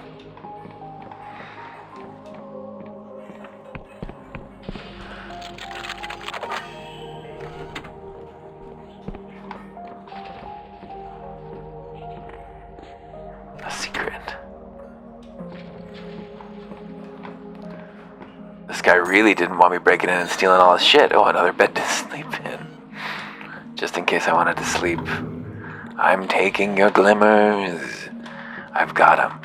A secret. This guy really didn't want me breaking in and stealing all his shit. Oh, another bed to sleep in. Just in case I wanted to sleep. I'm taking your glimmers. I've got them.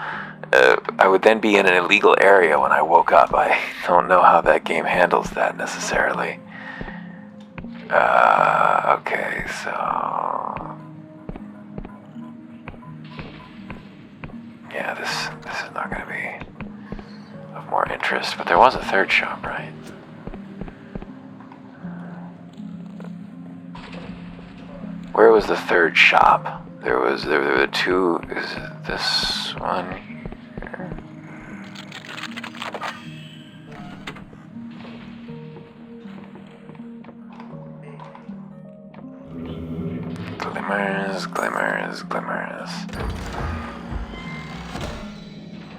I would then be in an illegal area when I woke up. I don't know how that game handles that necessarily. Okay, so... Yeah, this is not going to be of more interest, but there was a third shop, right? Where was the third shop? There were two. Is it this one here? Glimmers, glimmers, glimmers.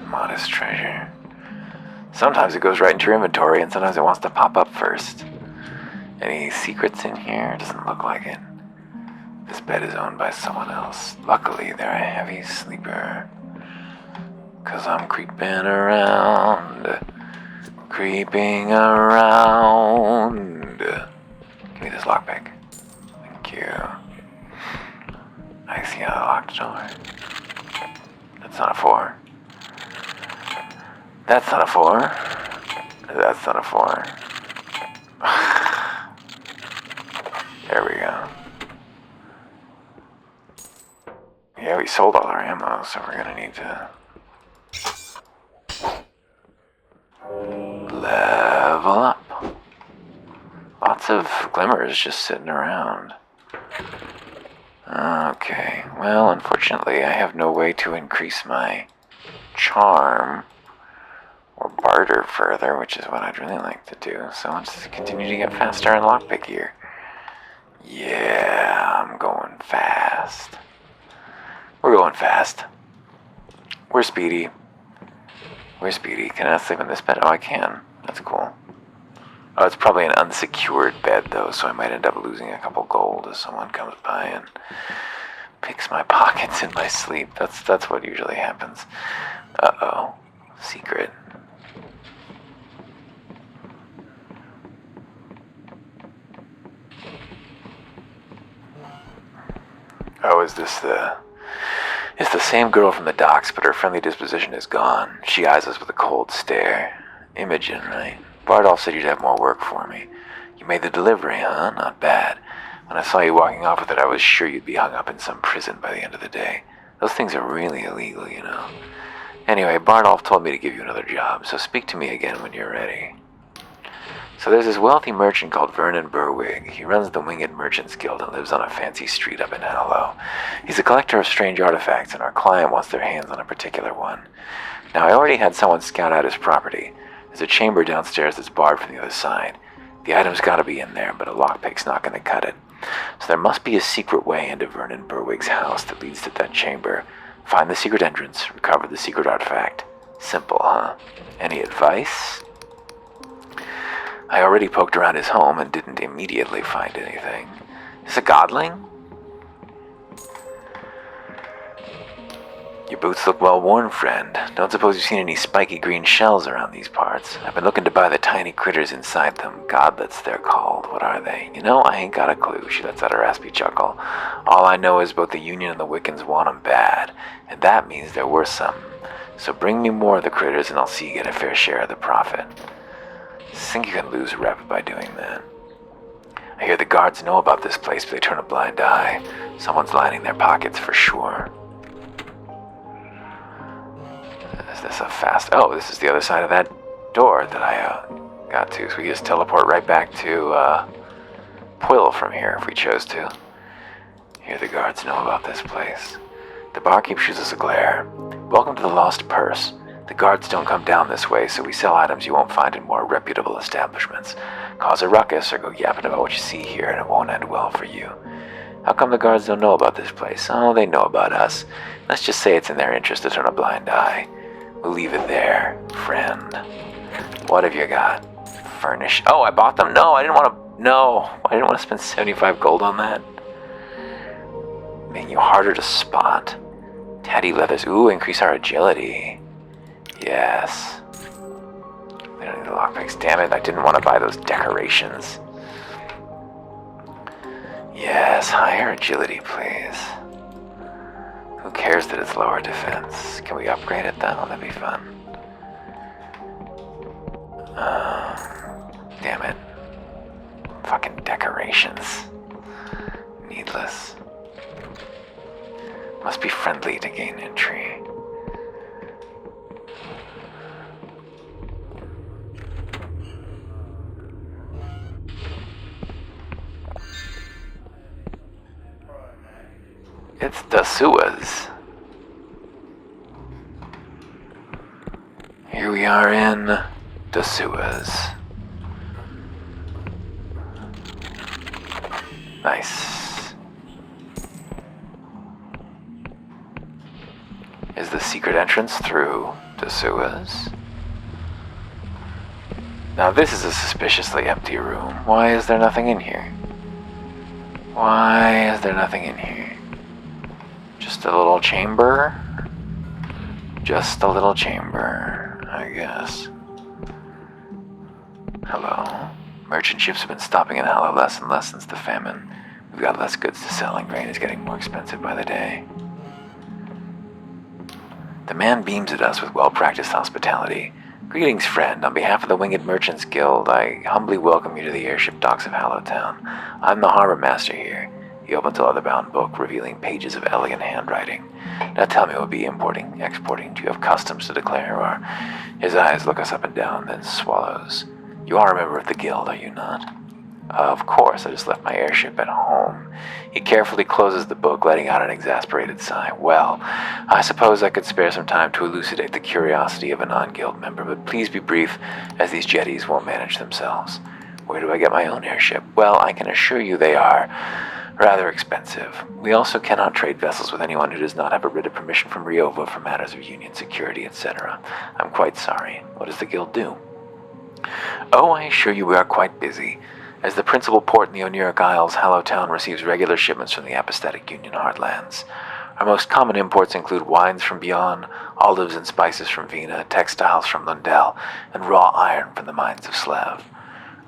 Modest treasure. Sometimes it goes right into your inventory, and sometimes it wants to pop up first. Any secrets in here? Doesn't look like it. This bed is owned by someone else. Luckily, they're a heavy sleeper. 'Cause I'm creeping around. Creeping around. Give me this lockpick. Thank you. I see a locked door. That's not a 4. That's not a 4. That's not a 4. There we go. Yeah, we sold all our ammo, so we're gonna need to level up. Lots of glimmers just sitting around. Okay, well, unfortunately, I have no way to increase my charm or barter further, which is what I'd really like to do. So let's continue to get faster and lockpick here. Yeah, I'm going fast. We're going fast. We're speedy. We're speedy. Can I sleep in this bed? Oh, I can. That's cool. Oh, it's probably an unsecured bed, though, so I might end up losing a couple gold as someone comes by and picks my pockets in my sleep. That's what usually happens. Uh-oh. Secret. Oh, is this the... It's the same girl from the docks, but her friendly disposition is gone. She eyes us with a cold stare. Imogen, right? Bardolph said you'd have more work for me. You made the delivery, huh? Not bad. When I saw you walking off with it, I was sure you'd be hung up in some prison by the end of the day. Those things are really illegal, you know. Anyway, Bardolph told me to give you another job, so speak to me again when you're ready. So there's this wealthy merchant called Vernon Berwig. He runs the Winged Merchants Guild and lives on a fancy street up in Hallow. He's a collector of strange artifacts, and our client wants their hands on a particular one. Now, I already had someone scout out his property. There's a chamber downstairs that's barred from the other side. The item's gotta be in there, but a lockpick's not gonna cut it. So there must be a secret way into Vernon Berwig's house that leads to that chamber. Find the secret entrance, recover the secret artifact. Simple, huh? Any advice? I already poked around his home and didn't immediately find anything. Is it a godling? Your boots look well worn, friend. Don't suppose you've seen any spiky green shells around these parts. I've been looking to buy the tiny critters inside them. Godlets, they're called. What are they? You know, I ain't got a clue. She lets out a raspy chuckle. All I know is both the Union and the Wiccans want 'em bad, and that means they're worth something. So bring me more of the critters and I'll see you get a fair share of the profit. Think you can lose rep by doing that. I hear the guards know about this place, but they turn a blind eye. Someone's lining their pockets for sure. Is this a fast... Oh, this is the other side of that door that I got to. So we just teleport right back to Quill from here if we chose to. Here the guards know about this place. The barkeep shoots us a glare. Welcome to the Lost Purse. The guards don't come down this way, so we sell items you won't find in more reputable establishments. Cause a ruckus or go yapping about what you see here and it won't end well for you. How come the guards don't know about this place? Oh, they know about us. Let's just say it's in their interest to turn a blind eye. We'll leave it there, friend. What have you got? Furnish. Oh, I bought them? No, I didn't want to... No, I didn't want to spend 75 gold on that. Making you harder to spot. Tatty leathers. Ooh, increase our agility. Yes. We don't need the lockpicks. Damn it, I didn't want to buy those decorations. Yes, higher agility, please. Who cares that it's lower defense? Can we upgrade it though? That'd be fun. Damn it. Fucking decorations. Needless. Must be friendly to gain entry. It's the Suez. Here we are in the Suez. Nice. Is the secret entrance through the Suez? Now this is a suspiciously empty room. Why is there nothing in here? Why is there nothing in here? Just a little chamber? Just a little chamber, I guess. Hello. Merchant ships have been stopping in Hallow less and less since the famine. We've got less goods to sell and grain is getting more expensive by the day. The man beams at us with well-practiced hospitality. Greetings, friend. On behalf of the Winged Merchants Guild, I humbly welcome you to the airship docks of Hallowtown. I'm the harbor master here. He opens a leather-bound book, revealing pages of elegant handwriting. Now tell me, will be importing, exporting? Do you have customs to declare? Or his eyes look us up and down, then swallows. You are a member of the guild, are you not? Of course, I just left my airship at home. He carefully closes the book, letting out an exasperated sigh. Well, I suppose I could spare some time to elucidate the curiosity of a non-guild member, but please be brief, as these jetties won't manage themselves. Where do I get my own airship? Well, I can assure you they are rather expensive. We also cannot trade vessels with anyone who does not have a written permission from Riova for matters of union security, etc. I'm quite sorry. What does the guild do? Oh, I assure you we are quite busy. As the principal port in the Oniric Isles, Hallowtown receives regular shipments from the apathetic Union heartlands. Our most common imports include wines from beyond, olives and spices from Vina, textiles from Lundell, and raw iron from the mines of Slev.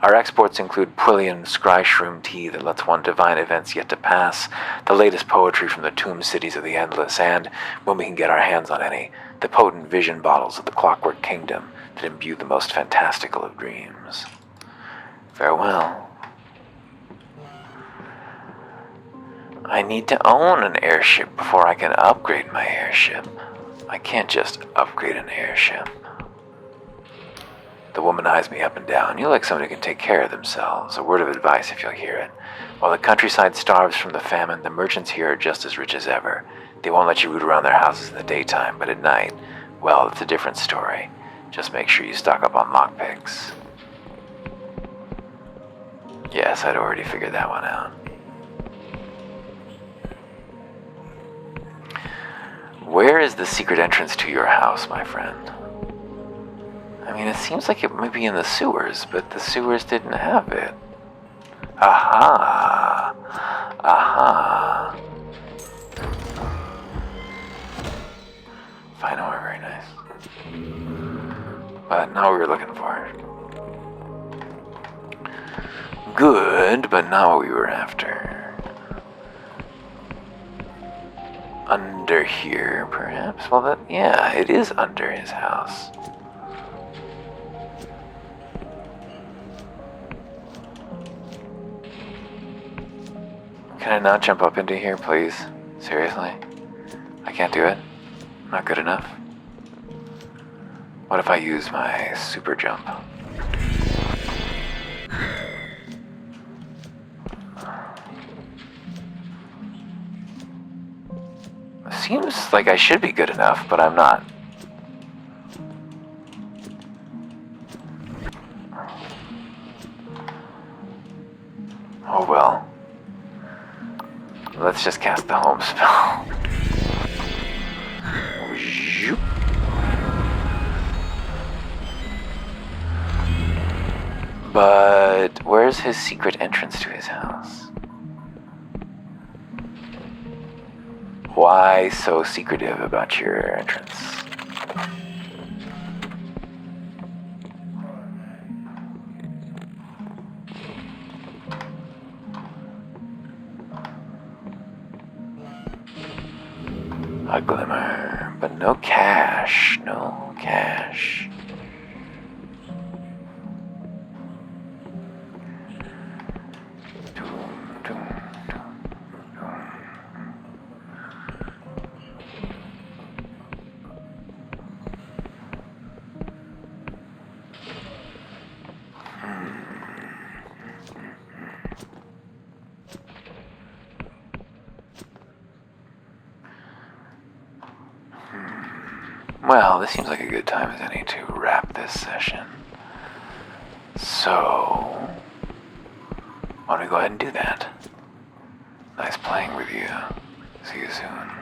Our exports include Prillian scryshroom tea that lets one divine events yet to pass, the latest poetry from the tomb cities of the Endless, and, when we can get our hands on any, the potent vision bottles of the Clockwork Kingdom that imbue the most fantastical of dreams. Farewell. I need to own an airship before I can upgrade my airship. I can't just upgrade an airship. The woman eyes me up and down. You like someone who can take care of themselves. A word of advice if you'll hear it. While the countryside starves from the famine, the merchants here are just as rich as ever. They won't let you root around their houses in the daytime, but at night, well, it's a different story. Just make sure you stock up on lockpicks. Yes, I'd already figured that one out. Where is the secret entrance to your house, my friend? I mean, it seems like it might be in the sewers, but the sewers didn't have it. Aha! Aha! Fine ore, very nice. But not what we were looking for. Good, but not what we were after. Under here, perhaps? Well, yeah, it is under his house. Can I not jump up into here, please? Seriously? I can't do it? Not good enough? What if I use my super jump? Seems like I should be good enough, but I'm not. Oh well. Let's just cast the home spell. But where's his secret entrance to his house? Why so secretive about your entrance? A glimmer, but no cash, no cash. Well, this seems like a good time as any to wrap this session. So, why don't we go ahead and do that? Nice playing with you. See you soon.